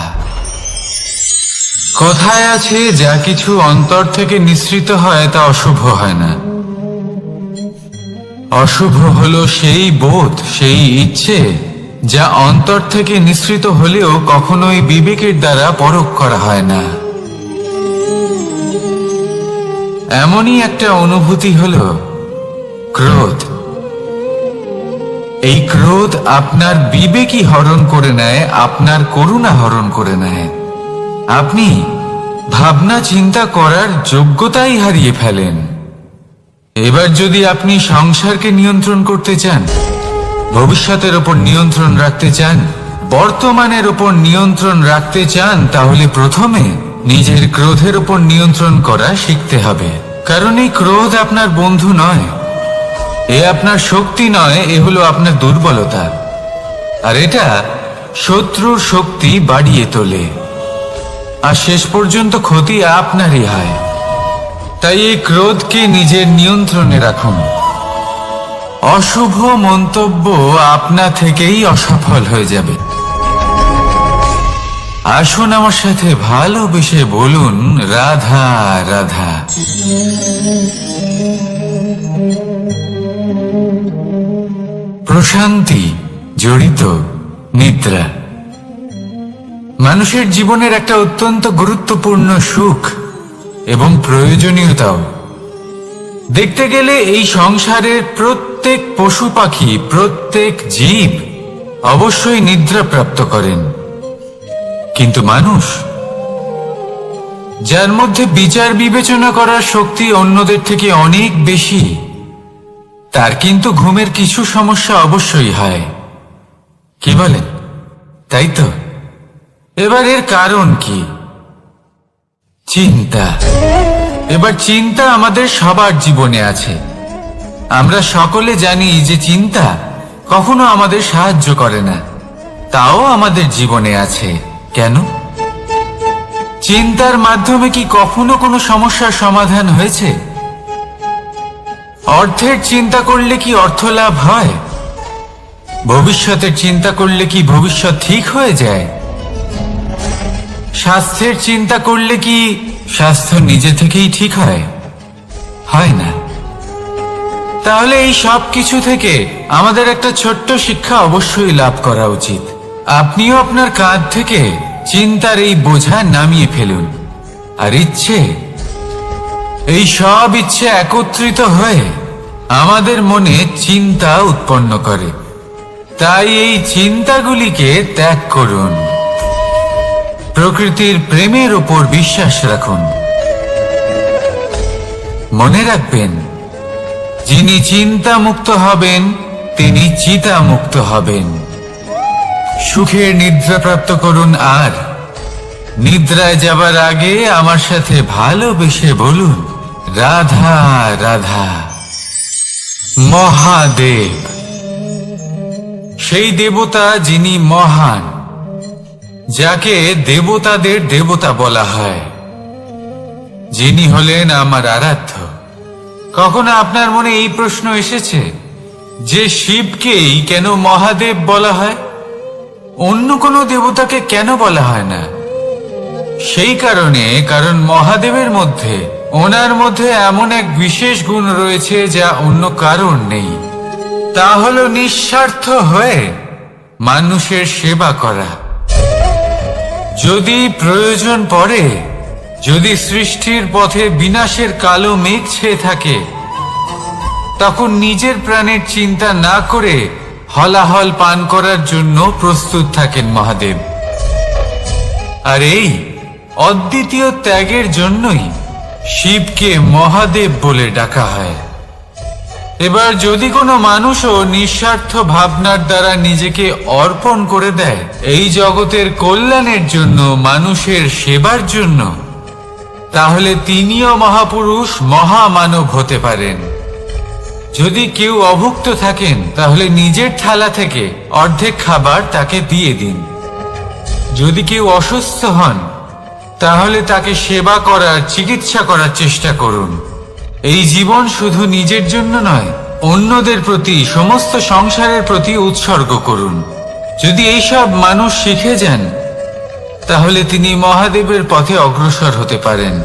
কথায় আছে, যা কিছু অন্তর থেকে নিঃসৃত হয় তা অশুভ হয় না। অশুভ হলো সেই বোধ, সেই ইচ্ছে যা অন্তর থেকে নিঃসৃত হলেও কখনোই বিবেকের দ্বারা পরখ করা হয় না। এমনই একটা অনুভূতি হলো ক্রোধ। এই ক্রোধ আপনার বিবেকই হরণ করে নেয়, আপনার করুণা হরণ করে নেয়। আপনি ভাবনা চিন্তা করার যোগ্যতাই হারিয়ে ফেলেন। এবার যদি আপনি সংসারকে নিয়ন্ত্রণ করতে চান, ভবিষ্যতের ওপর নিয়ন্ত্রণ রাখতে চান, বর্তমানের ওপর নিয়ন্ত্রণ রাখতে চান, তাহলে প্রথমে নিজের ক্রোধের ওপর নিয়ন্ত্রণ করা শিখতে হবে। কারণ এই ক্রোধ আপনার বন্ধু নয়, এ আপনার শক্তি নয়, এ হলো আপনার দুর্বলতা। আর এটা শত্রুর শক্তি বাড়িয়ে তোলে, আর শেষ পর্যন্ত ক্ষতি আপনারই হয়। তাই এই ক্রোধকে নিজের নিয়ন্ত্রণে রাখুন। অশুভ মন্তব্য আপনা থেকেই অসফল হয়ে যাবে। আসুন আমার সাথে ভালোবেসে বলুন রাধা রাধা। প্রশান্তি জড়িত নিদ্রা মানুষের জীবনের একটা অত্যন্ত গুরুত্বপূর্ণ সুখ এবং প্রয়োজনীয়তাও। দেখতে গেলে এই সংসারের প্রত্যেক পশু পাখি, প্রত্যেক জীব অবশ্যই নিদ্রা প্রাপ্ত করেন, কিন্তু মানুষ, যার মধ্যে বিচার বিবেচনা করার শক্তি অন্যদের থেকে অনেক বেশি, তার কিন্তু ঘুমের কিছু সমস্যা অবশ্যই হয়। কি বলেন? তাই তো। এবার এর কারণ কি? চিন্তা। এবার চিন্তা আমাদের সবার জীবনে আছে। আমরা সকলে জানি যে চিন্তা কখনো আমাদের সাহায্য করে না, তাও আমাদের জীবনে আছে। কেন? চিন্তার মাধ্যমে কি কখনো কোনো সমস্যার সমাধান হয়েছে? অর্থের চিন্তা করলে কি অর্থ লাভ হয়? ভবিষ্যতের চিন্তা করলে কি ভবিষ্যৎ ঠিক হয়ে যায়? স্বাস্থ্যের চিন্তা করলে কি স্বাস্থ্য নিজে থেকেই ঠিক হয়? হয় না। তাহলে এই সব কিছু থেকে আমাদের একটা ছোট্ট শিক্ষা অবশ্যই লাভ করা উচিত। আপনিও আপনার কাঁধ থেকে চিন্তার এই বোঝা নামিয়ে ফেলুন। আর এই সব ইচ্ছে একত্রিত হয়ে আমাদের মনে চিন্তা উৎপন্ন করে। তাই এই চিন্তাগুলিকে ত্যাগ করুন। প্রকৃতির প্রেমের ওপর বিশ্বাস রাখুন। মনে রাখবেন, যিনি চিন্তা মুক্ত হবেন তিনি চিতা মুক্ত হবেন। সুখের নিদ্রা প্রাপ্ত করুন, আর নিদ্রায় যাবার আগে আমার সাথে ভালোবেসে বলুন, রাধা রাধা। মহাদেব, সেই দেবতা যিনি মহান, যাকে দেবতাদের দেবতা বলা হয়, যিনি হলেন আমার আরাধ্য। কখনো আপনার মনে এই প্রশ্ন এসেছে যে শিবকেই কেন মহাদেব বলা হয়, অন্য কোনো দেবতাকে কেন বলা হয় না? সেই কারণ মহাদেবের মধ্যে, ওনার মধ্যে এমন এক বিশেষ গুণ রয়েছে যা অন্য কারোর নেই। তা হলো নিঃস্বার্থ হয়ে মানুষের সেবা করা। যদি প্রয়োজন পড়ে, যদি সৃষ্টির পথে বিনাশের কালো মেঘ ছেয়ে থাকে, তখন নিজের প্রাণের চিন্তা না করে হলাহল পান করার জন্য প্রস্তুত থাকেন মহাদেব। আর এই অদ্বিতীয় ত্যাগের জন্যই শিবকে মহাদেব বলে ডাকা হয়। এবার যদি কোনো মানুষও নিঃস্বার্থ ভাবনার দ্বারা নিজেকে অর্পণ করে দেয় এই জগতের কল্যাণের জন্য, মানুষের সেবার জন্য, তাহলে তিনিও মহাপুরুষ, মহামানব হতে পারেন। যদি কেউ অভুক্ত থাকেন, তাহলে নিজের থালা থেকে অর্ধেক খাবার তাকে দিয়ে দিন। যদি কেউ অসুস্থ হন, তাহলে তাকে সেবা করার, চিকিৎসা করার চেষ্টা করুন। এই জীবন শুধু নিজের জন্য নয়, অন্যদের প্রতি, সমস্ত সংসারের প্রতি উৎসর্গ করুন। যদি এইসব মানুষ শিখে যান, তাহলে তিনি মহাদেবের পথে অগ্রসর হতে পারেন।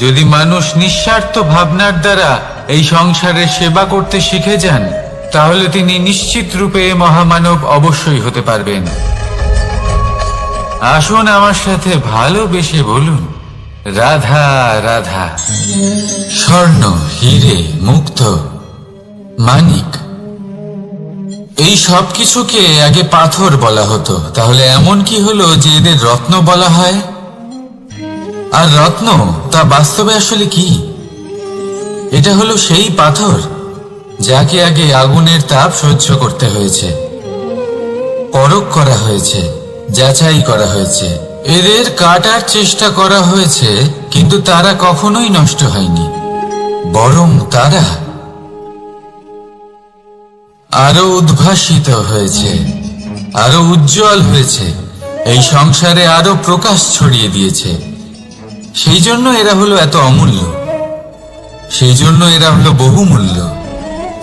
যদি মানুষ নিঃস্বার্থ ভাবনার দ্বারা এই সংসারের সেবা করতে শিখে যান, তাহলে তিনি নিশ্চিত রূপে মহামানব অবশ্যই হতে পারবেন। আসুন আমার সাথে ভালোবেসে বলুন, রাধা রাধা। স্বর্ণ, হীরে, মুক্ত, মানিক, এই সব কিছুকে আগে পাথর বলা হতো। তাহলে এমন কি হলো যে এদের রত্ন বলা হয়? আর রত্ন তা বাস্তবে আসলে কি? এটা হলো সেই পাথর যাকে আগে আগুনের তাপ সহ্য করতে হয়েছে, পরখ করা হয়েছে, যাচাই করা হয়েছে, এদের কাটার চেষ্টা করা হয়েছে, কিন্তু তারা কখনোই নষ্ট হয়নি, বরং তারা আরো উদ্ভাসিত হয়েছে, আরো উজ্জ্বল হয়েছে, এই সংসারে আরো প্রকাশ ছড়িয়ে দিয়েছে। সেই জন্য এরা হলো এত অমূল্য, সেই জন্য এরা হলো বহুমূল্য,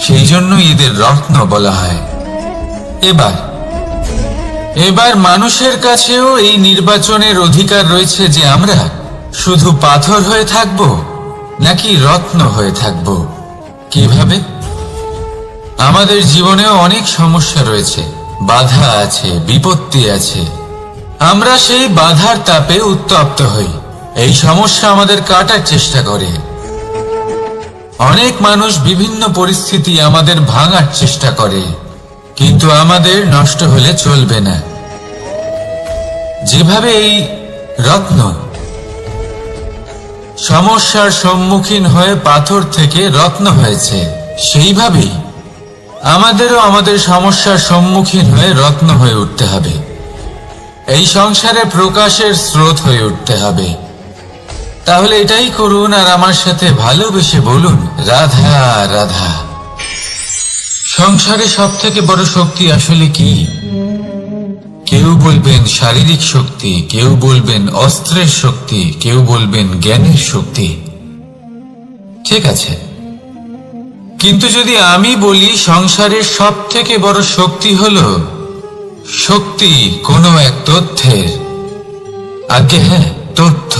সেই জন্য এদের রত্ন বলা হয়। এবার মানুষের কাছেও এই নির্বাচনের অধিকার রয়েছে যে আমরা শুধু পাথর হয়ে থাকব নাকি রত্ন হয়ে থাকব। কিভাবে? আমাদের জীবনেও অনেক সমস্যা রয়েছে, বাধা আছে, বিপত্তি আছে। আমরা সেই বাধার তাপে উত্তপ্ত হই, এই সমস্যা আমাদের কাটার চেষ্টা করে। অনেক মানুষ বিভিন্ন পরিস্থিতি আমাদের ভাঙার চেষ্টা করে, কিন্তু আমাদের নষ্ট হলে চলবে না। যেভাবে এই রত্ন সমস্যার সম্মুখীন হয়ে পাথর থেকে রত্ন হয়েছে, সেইভাবেই আমাদেরও আমাদের সমস্যার সম্মুখীন হয়ে রত্ন হয়ে উঠতে হবে। এই সংসারে প্রকাশের স্রোত হয়ে উঠতে হবে। তাহলে এটাই করুন, আর আমার সাথে ভালোবেসে বলুন, রাধা রাধা। সংসারে সব থেকে বড় শক্তি আসলে কি? কেউ বলবেন শারীরিক শক্তি, কেউ বলবেন অস্ত্রের শক্তি, কেউ বলবেন জ্ঞানের শক্তি। ঠিক আছে, কিন্তু যদি আমি বলি সংসারের সব থেকে বড় শক্তি হলো শক্তি কোনো এক তথ্যের, আগে হ্যাঁ, তথ্য।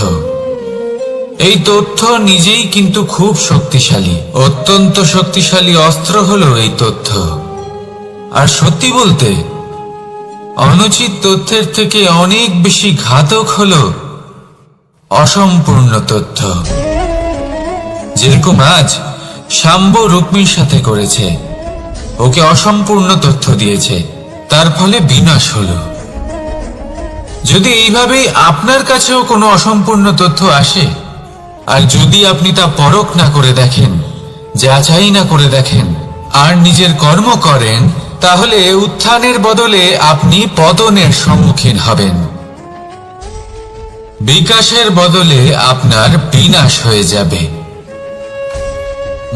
এই তথ্য নিজেই কিন্তু খুব শক্তিশালী, অত্যন্ত শক্তিশালী অস্ত্র হলো এই তথ্য। আর সত্যি বলতে অনুচিত তথ্যের থেকে অনেক বেশি ঘাতক হলো অসম্পূর্ণ তথ্য। যেরকম আজ শাম্ব রুক্মির সাথে করেছে, ওকে অসম্পূর্ণ তথ্য দিয়েছে, তার ফলে বিনাশ হলো। যদি এইভাবেই আপনার কাছেও কোনো অসম্পূর্ণ তথ্য আসে, আর যদি আপনি তা পরখ না করে দেখেন, যাচাই না করে দেখেন, আর নিজের কর্ম করেন, তাহলে উত্থানের বদলে আপনি পতনের সম্মুখীন হবেন। বিকাশের বদলে আপনার বিনাশ হয়ে যাবে।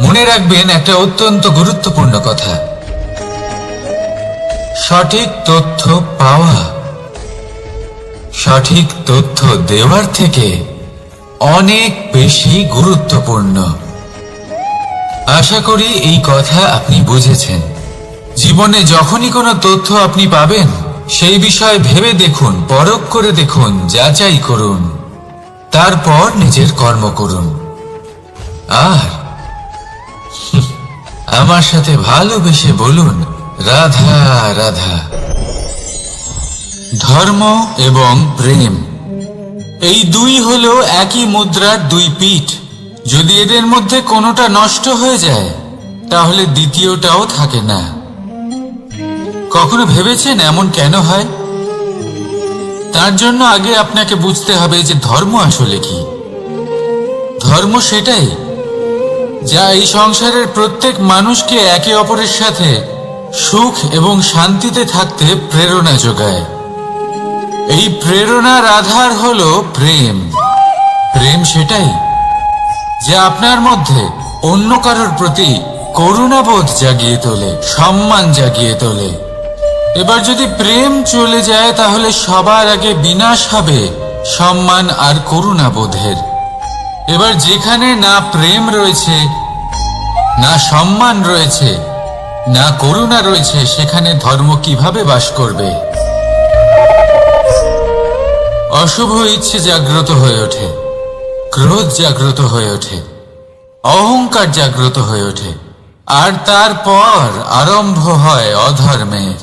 মনে রাখবেন একটা অত্যন্ত গুরুত্বপূর্ণ কথা, সঠিক তথ্য পাওয়া সঠিক তথ্য দেওয়ার থেকে অনেক বেশি গুরুত্বপূর্ণ। আশা করি এই কথা আপনি বুঝেছেন। জীবনে যখনই কোনো তথ্য আপনি পাবেন, সেই বিষয়ে ভেবে দেখুন, পরখ করে দেখুন, যাচাই করুন, তারপর নিজের কর্ম করুন। আর আমার সাথে ভালোবেসে বলুন, রাধা রাধা। ধর্ম এবং প্রেম, এই দুই হলো একই মুদ্রার দুই পিঠ। যদি এদের মধ্যে কোনোটা নষ্ট হয়ে যায়, তাহলে দ্বিতীয়টাও থাকে না। কখনো ভেবেছেন এমন কেন হয়? তার জন্য আগে আপনাকে বুঝতে হবে যে ধর্ম আসলে কি। ধর্ম সেটাই যা এই সংসারের প্রত্যেক মানুষকে একে অপরের সাথে সুখ এবং শান্তিতে থাকতে প্রেরণা যোগায়। এই প্রেরণার আধার হলো প্রেম। প্রেম সেটাই যা আপনার মধ্যে অন্য কারোর প্রতি করুণাবোধ জাগিয়ে তোলে, সম্মান জাগিয়ে তোলে। এবার যদি প্রেম চলে যায়, তাহলে সবার আগে বিনাশ হবে সম্মান আর করুণাবোধের। এবার যেখানে না প্রেম রয়েছে, না সম্মান রয়েছে, না করুণা রয়েছে, সেখানে ধর্ম কিভাবে বাস করবে? অশুভ ইচ্ছে জাগ্রত হয়ে ওঠে, ক্রোধ জাগ্রত হয়ে ওঠে, অহংকার জাগ্রত হয়ে ওঠে, আর তারপর আরম্ভ হয় অধর্মের।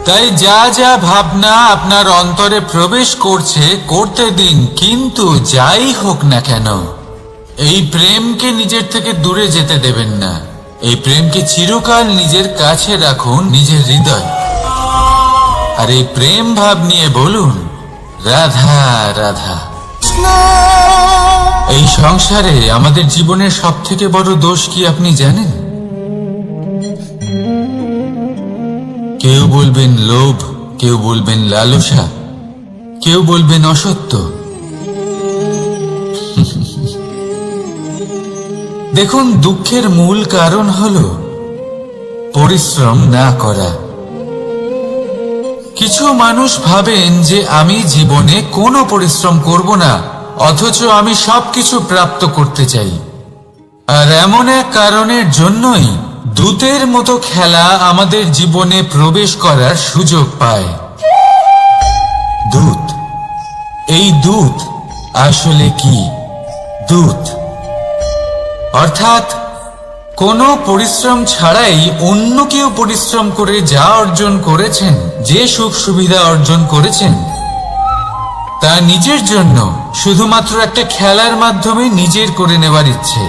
তাই যা যা ভাবনা আপনার অন্তরে প্রবেশ করছে, করতে দিন, কিন্তু যাই হোক না কেন, এই প্রেমকে নিজের থেকে দূরে যেতে দেবেন না। এই প্রেমকে চিরকাল নিজের কাছে রাখুন, নিজের হৃদয়। আর এই প্রেম ভাব নিয়ে বলুন, রাধা রাধা। এই সংসারে আমাদের জীবনের সব থেকে বড় দোষ কি আপনি জানেন? কেউ বলবেন লোভ, কেউ বলবেন লালসা, কেউ বলবেন অসত্য। দেখুন, দুঃখের মূল কারণ হলো পরিশ্রম না করা। কিছু মানুষ ভাবেন যে আমি জীবনে কোনো পরিশ্রম করব না, অথচ আমি সবকিছু প্রাপ্ত করতে চাই। আর এমন এক কারণের জন্যই দূতের মতো খেলা আমাদের জীবনে প্রবেশ করার সুযোগ পায়। দূত, এই দূত আসলে কি? দূত অর্থাৎ কোনো পরিশ্রম ছাড়াই অন্য কেউ পরিশ্রম করে যা অর্জন করেছেন, যে সুখ সুবিধা অর্জন করেছেন, তা নিজের জন্য শুধুমাত্র একটা খেলার মাধ্যমে নিজের করে নেবার ইচ্ছে।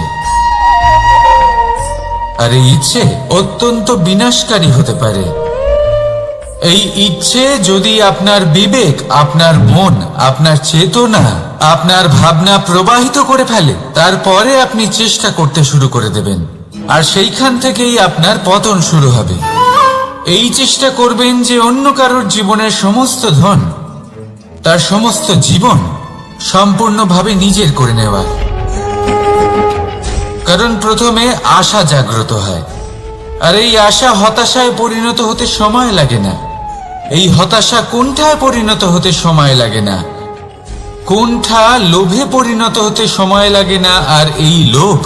আর এই ইচ্ছে অত্যন্ত বিনাশকারী হতে পারে। এই ইচ্ছে যদি আপনার বিবেক, আপনার মন, আপনার চেতনা, আপনার ভাবনা প্রবাহিত করে ফেলে, তারপরে আপনি চেষ্টা করতে শুরু করে দেবেন, আর সেইখান থেকেই আপনার পতন শুরু হবে। এই চেষ্টা করবেন যে অন্য কারোর জীবনের সমস্ত ধন, তার সমস্ত জীবন সম্পূর্ণভাবে নিজের করে নেওয়া। কারণ প্রথমে আশা জাগ্রত হয়, আর এই আশা হতাশায় পরিণত হতে সময় লাগে না। এই হতাশা কুণ্ঠায় পরিণত হতে সময় লাগে না, কুণ্ঠা লোভে পরিণত হতে সময় লাগে না, আর এই লোভ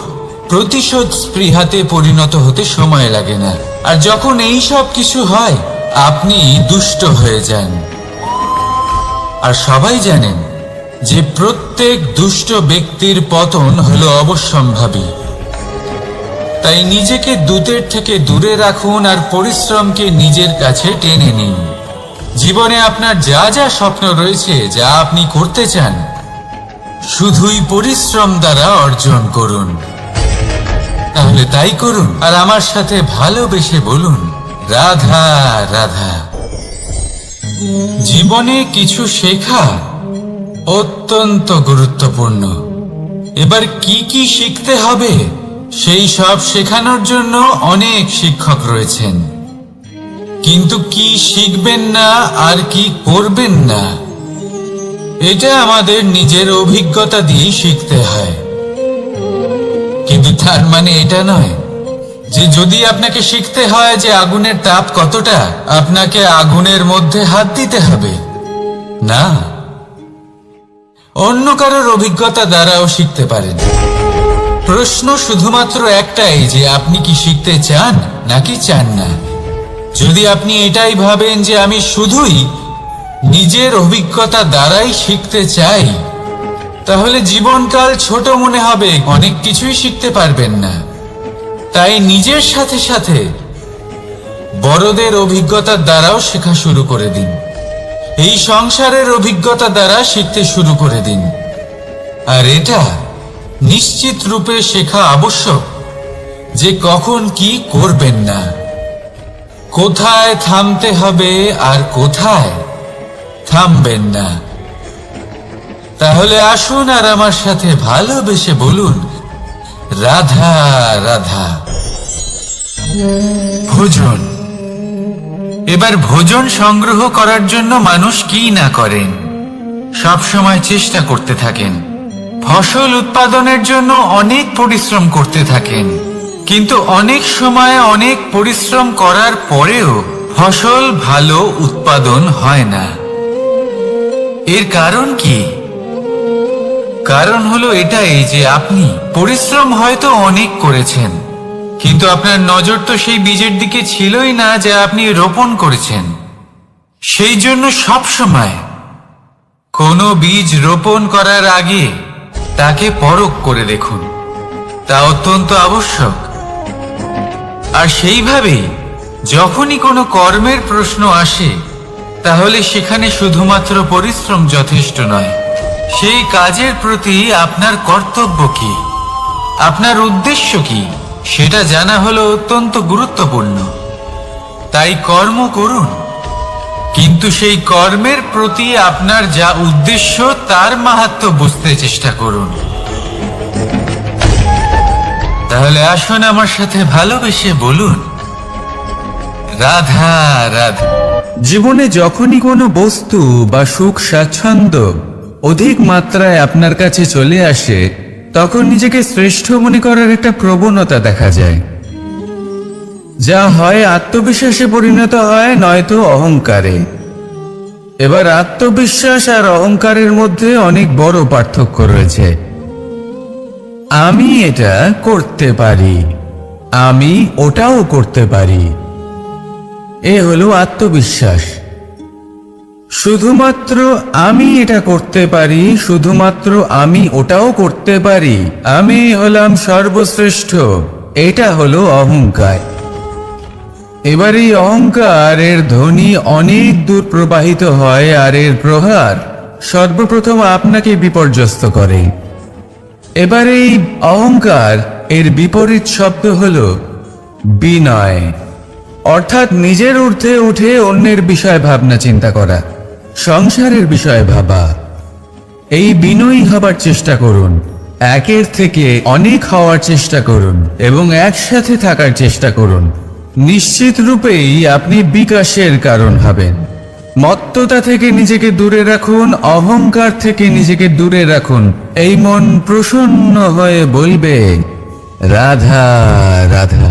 প্রতিশোধ স্পৃহাতে পরিণত হতে সময় লাগে না। আর যখন এই সব কিছু হয়, আপনি দুষ্ট হয়ে যান। আর সবাই জানেন যে প্রত্যেক দুষ্ট ব্যক্তির পতন হলো অবশ্যম্ভাবী। তাই নিজেকে দূতের থেকে দূরে রাখুন আর পরিশ্রমকে নিজের কাছে টেনে নিন। জীবনে আপনার যা যা স্বপ্ন রয়েছে, যা আপনি করতে চান, শুধুই পরিশ্রম দ্বারা অর্জন করুন। তাহলে তাই করুন আর আমার সাথে ভালোবেসে বলুন, রাধা রাধা। জীবনে কিছু শেখা অত্যন্ত গুরুত্বপূর্ণ। এবার কি কি শিখতে হবে, সেই সব শেখানোর জন্য অনেক শিক্ষক রয়েছেন। কিন্তু কি শিখবেন না আর কি করবেন না, এটা আমাদের নিজের অভিজ্ঞতা দিয়ে শিখতে হয়। কিন্তু তার মানে এটা নয় যে যদি আপনাকে শিখতে হয় যে আগুনের তাপ কতটা, আপনাকে আগুনের মধ্যে হাত দিতে হবে। না, অন্য কারোর অভিজ্ঞতা দ্বারাও শিখতে পারেন। প্রশ্ন শুধুমাত্র একটাই যে আপনি কি শিখতে চান নাকি চান না। যদি আপনি এটাই ভাবেন যে আমি শুধুই নিজের অভিজ্ঞতা দ্বারাই শিখতে চাই, তাহলে জীবনকাল ছোট মনে হবে, অনেক কিছুই শিখতে পারবেন না। তাই নিজের সাথে সাথে বড়দের অভিজ্ঞতার দ্বারাও শেখা শুরু করে দিন। এই সংসারের অভিজ্ঞতা দ্বারা শিখতে শুরু করে দিন। আর এটা নিশ্চিত রূপে শেখা আবশ্যক যে কখন কি করবেন না, কোথায় থামতে হবে আর কোথায় থামবেন না। তাহলে আসুন আর আমার সাথে ভালোবেসে বলুন, রাধা রাধা। ভোজন। এবার ভোজন সংগ্রহ করার জন্য মানুষ কি না করেন, সব সময় চেষ্টা করতে থাকেন। ফসল উৎপাদনের জন্য অনেক পরিশ্রম করতে থাকেন, কিন্তু অনেক সময় অনেক পরিশ্রম করার পরেও ফসল ভালো উৎপাদন হয় না। এর কারণ কি? কারণ হলো এটাই যে আপনি পরিশ্রম হয়তো অনেক করেছেন, কিন্তু আপনার নজর তো সেই বীজের দিকে ছিলই না যা আপনি রোপণ করেছেন। সেই জন্য সব সময় কোনো বীজ রোপণ করার আগে তাকে পরখ করে দেখুন, তা অত্যন্ত আবশ্যক। আর সেইভাবেই যখনই কোনো কর্মের প্রশ্ন আসে, তাহলে সেখানে শুধুমাত্র পরিশ্রম যথেষ্ট নয়। সেই কাজের প্রতি আপনার কর্তব্য কি, আপনার উদ্দেশ্য কি, সেটা জানা হলো অত্যন্ত গুরুত্বপূর্ণ। তাই কর্ম করুন, কিন্তু সেই কর্মের প্রতি আপনার যা উদ্দেশ্য তার মাহাত্ম্য বুঝতে চেষ্টা করুন। তাহলে আসুন আমার সাথে ভালোবেসে বলুন, রাধা রাধা। জীবনে যখনই কোনো বস্তু বা সুখ স্বাচ্ছন্দ্য অধিক মাত্রায় আপনার কাছে চলে আসে, তখন নিজেকে শ্রেষ্ঠ মনে করার একটা প্রবণতা দেখা যায়, যা হয় আত্মবিশ্বাসে পরিণত হয়, নয়তো অহংকারে। এবার আত্মবিশ্বাস আর অহংকারের মধ্যে অনেক বড় পার্থক্য রয়েছে। আমি এটা করতে পারি, আমি ওটাও করতে পারি, এ হলো আত্মবিশ্বাস। শুধুমাত্র আমি এটা করতে পারি, শুধুমাত্র আমি ওটাও করতে পারি, আমি হলাম সর্বশ্রেষ্ঠ, এটা হলো অহংকার। এবার এই অহংকারের ধ্বনি অনেক দূর প্রবাহিত হয়, আর এর প্রহার সর্বপ্রথম আপনাকে বিপর্যস্ত করে। এবার এই অহংকার এর বিপরীত শব্দ হলো বিনয়, অর্থাৎ নিজের ঊর্ধ্বে উঠে অন্যের বিষয় ভাবনা চিন্তা করা, সংসারের বিষয়ে ভাবা। এই বিনয়ী হবার চেষ্টা করুন, একের থেকে অনেক হওয়ার চেষ্টা করুন এবং একসাথে থাকার চেষ্টা করুন। নিশ্চিত রূপেই আপনি বিকাশের কারণ হবেন। মত্ততা থেকে নিজেকে দূরে রাখুন, অহংকার থেকে নিজেকে দূরে রাখুন। এই মন প্রসন্ন হয়ে বলবে, রাধা রাধা।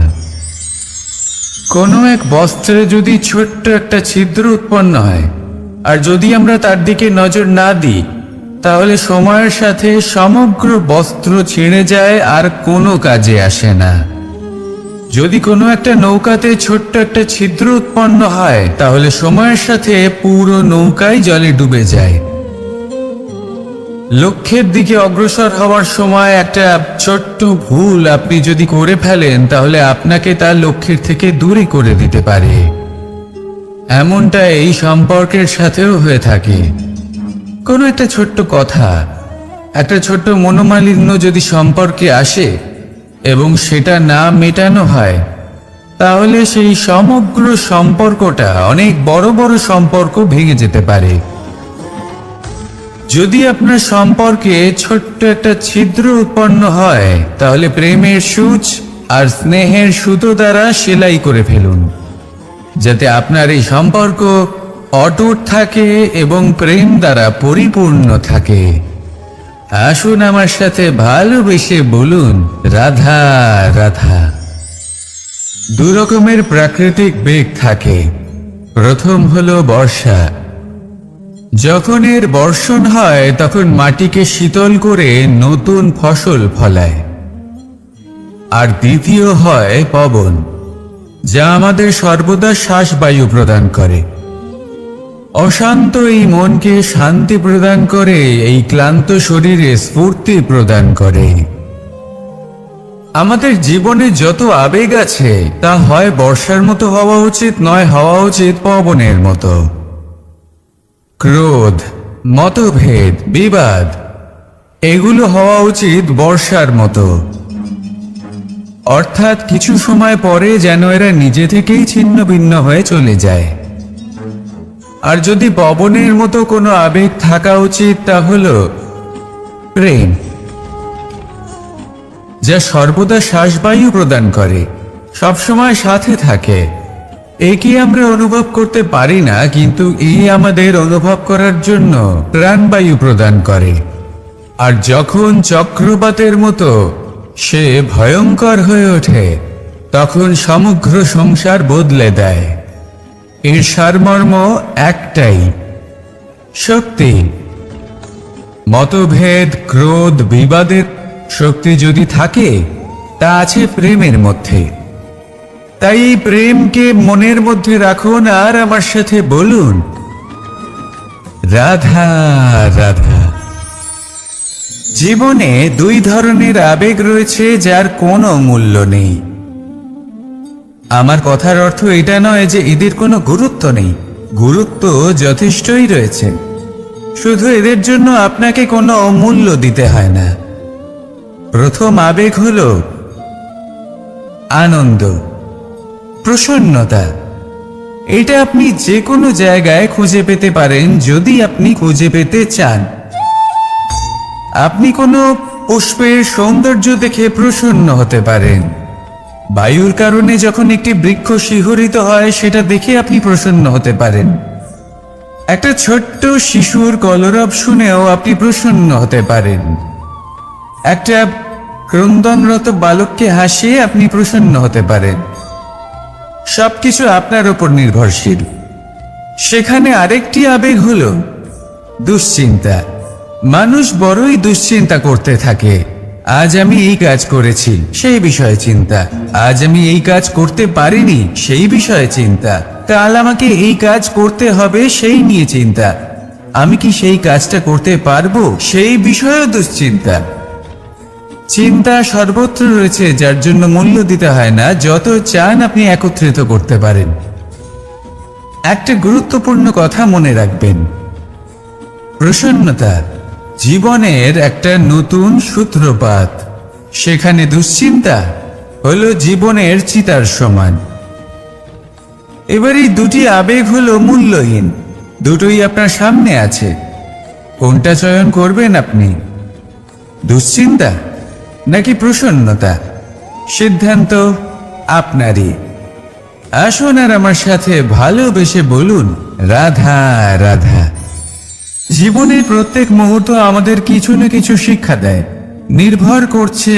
কোনো এক বস্ত্রে যদি ছোট্ট একটা ছিদ্র উৎপন্ন হয়, আর যদি আমরা তার দিকে নজর না দিই, তাহলে সময়ের সাথে সমগ্র বস্ত্র ছিঁড়ে যায় আর কোনো কাজে আসে না। যদি কোনো একটা নৌকাতে ছোট্ট একটা ছিদ্র উৎপন্ন হয় তাহলে সময়ের সাথে পুরো নৌকাই জলে ডুবে যায়। লক্ষ্যের দিকে অগ্রসর হওয়ার সময় একটা ছোট্ট ভুল আপনি যদি করে ফেলেন তাহলে আপনাকে তার লক্ষ্যের থেকে দূরে করে দিতে পারে। এমনটা এই সম্পর্কের সাথেও হয়ে থাকে। কোনো একটা ছোট্ট কথা, একটা ছোট্ট মনোমালিন্য যদি সম্পর্কে আসে এবং সেটা না মেটানো হয় তাহলে সেই সমগ্র সম্পর্কটা অনেক বড় বড় সম্পর্ক ভেঙে যেতে পারে। যদি আপনার সম্পর্কে ছোট্ট একটা ছিদ্র উৎপন্ন হয় তাহলে প্রেমের সূচ আর স্নেহের সুতো দ্বারা সেলাই করে ফেলুন, যাতে আপনার এই সম্পর্ক অটুট থাকে এবং প্রেম দ্বারা পরিপূর্ণ থাকে। আসুন আমার সাথে ভালোবেসে বলুন, রাধা রাধা। দু রকমের প্রাকৃতিক বেগ থাকে। প্রথম হলো বর্ষা। যখন এর বর্ষণ হয় তখন মাটিকে শীতল করে নতুন ফসল ফলায়। আর দ্বিতীয় হয় পবন, যা আমাদের সর্বদা শ্বাসবায়ু প্রদান করে। অশান্ত এই মনকে শান্তি প্রদান করে, এই ক্লান্ত শরীরে স্ফূর্তি প্রদান করে। আমাদের জীবনে যত আবেগ আছে তা হয় বর্ষার মতো হওয়া উচিত, নয় হওয়া উচিত পবনের মতো। ক্রোধ, মতভেদ, বিবাদ এগুলো হওয়া উচিত বর্ষার মতো। অর্থাৎ কিছু সময় পরে যেন এরা নিজে থেকেই ছিন্ন ভিন্ন হয়ে চলে যায়। আর যদি পবনের মতো কোনো আবেগ থাকা উচিত তা হলো প্রেম, যা সর্বদা শ্বাসবায়ু প্রদান করে, সবসময় সাথে থাকে। একে আমরা অনুভব করতে পারি না, কিন্তু এই আমাদের অনুভব করার জন্য প্রাণবায়ু প্রদান করে। আর যখন চক্রবাতের মতো সে ভয়ঙ্কর হয়ে ওঠে তখন সমগ্র সংসার বদলে দেয়। এর সারমর্ম একটাই, শক্তি। মতভেদ, ক্রোধ, বিবাদের শক্তি যদি থাকে তা আছে প্রেমের মধ্যে। তাই এই প্রেমকে মনের মধ্যে রাখুন আর আমার সাথে বলুন, রাধা রাধা। জীবনে দুই ধরনের আবেগ রয়েছে যার কোনো মূল্য নেই। আমার কথার অর্থ এটা নয় যে এদের কোনো গুরুত্ব নেই, গুরুত্ব যথেষ্টই রয়েছে, শুধু এদের জন্য আপনাকে কোনো মূল্য দিতে হয় না। প্রথম আবেগ হলো আনন্দ, প্রসন্নতা। এটা আপনি যে কোনো জায়গায় খুঁজে পেতে পারেন যদি আপনি খুঁজে পেতে চান। আপনি কোনো পুষ্পের সৌন্দর্য দেখে প্রসন্ন হতে পারেন। বায়ুর কারণে যখন একটি বৃক্ষ শিহরিত হয় সেটা দেখে আপনি প্রসন্ন হতে পারেন। একটা ছোট্ট শিশুর কলরব শুনেও আপনি প্রসন্ন হতে পারেন। একটা ক্রন্দনরত বালককে হাসিয়ে আপনি প্রসন্ন হতে পারেন। সবকিছু আপনার উপর নির্ভরশীল। সেখানে আরেকটি আবেগ হলো দুশ্চিন্তা। মানুষ বড়ই দুশ্চিন্তা করতে থাকে। আজ আমি এই কাজ করেছি, সেই বিষয়ে চিন্তা। আজ আমি এই কাজ করতে পারিনি, সেই বিষয়ে চিন্তা। কাল আমাকে এই কাজ করতে হবে, সেই নিয়ে চিন্তা। আমি কি সেই কাজটা করতে পারবো, সেই বিষয়েও দুশ্চিন্তা। চিন্তা সর্বত্র রয়েছে, যার জন্য মূল্য দিতে হয় না। যত চান আপনি একত্রিত করতে পারেন। একটা গুরুত্বপূর্ণ কথা মনে রাখবেন, প্রসন্নতা জীবনের একটা নতুন সূত্রপাত। সেখানে দুশ্চিন্তা হলো জীবনের চিতার সমান। এবার এই দুটি আবেগ হলো মূল্যহীন, দুটোই আপনার সামনে আছে। কোনটা চয়ন করবেন আপনি, দুশ্চিন্তা নাকি প্রসন্নতা? সিদ্ধান্ত আপনারই। আসুন আর আমার সাথে ভালোবেসে বলুন, রাধা রাধা। জীবনের প্রত্যেক মুহূর্ত আমাদের কিছু না কিছু শিক্ষা দেয়, নির্ভর করছে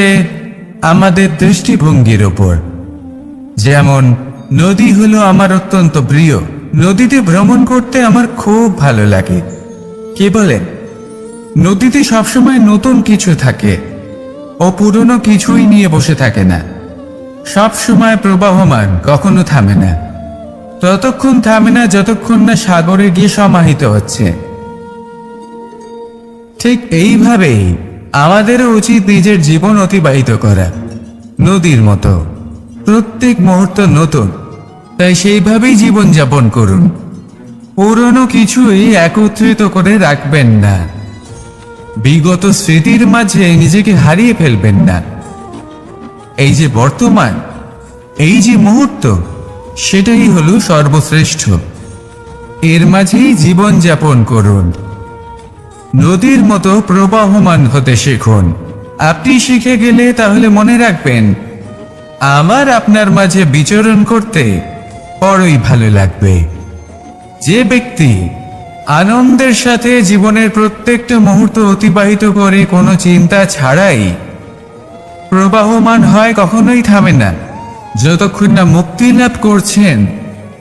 আমাদের দৃষ্টিভঙ্গির ওপর। যেমন নদী হলো আমার অত্যন্ত প্রিয়। নদীতে ভ্রমণ করতে আমার খুব ভালো লাগে। কি বলেন? নদীতে সবসময় নতুন কিছু থাকে, ও পুরনো কিছুই নিয়ে বসে থাকে না। সব সময় প্রবাহমান, কখনো থামে না। ততক্ষণ থামে না যতক্ষণ না সাগরে গিয়ে সমাহিত হচ্ছে। ঠিক এইভাবেই আমাদেরও উচিত নিজের জীবন অতিবাহিত করা, নদীর মতো। প্রত্যেক মুহূর্ত নতুন, তাই সেইভাবেই জীবন যাপন করুন। পুরনো কিছুই একত্রিত করে রাখবেন না। বিগত স্মৃতির মাঝে নিজেকে হারিয়ে ফেলবেন না। এই যে বর্তমান, এই যে মুহূর্ত, সেটাই হলো সর্বশ্রেষ্ঠ। এর মাঝেই জীবন যাপন করুন। নদীর মতো প্রবাহমান হতে শিখুন। আপনি শিখে গেলে তাহলে মনে রাখবেন, আমার আপনার মাঝে বিচরণ করতে বড়ই ভালো লাগবে। যে ব্যক্তি আনন্দের সাথে জীবনের প্রত্যেকটা মুহূর্ত অতিবাহিত করে কোনো চিন্তা ছাড়াই প্রবাহমান হয়, কখনোই থামে না যতক্ষণ না মুক্তি লাভ করছেন,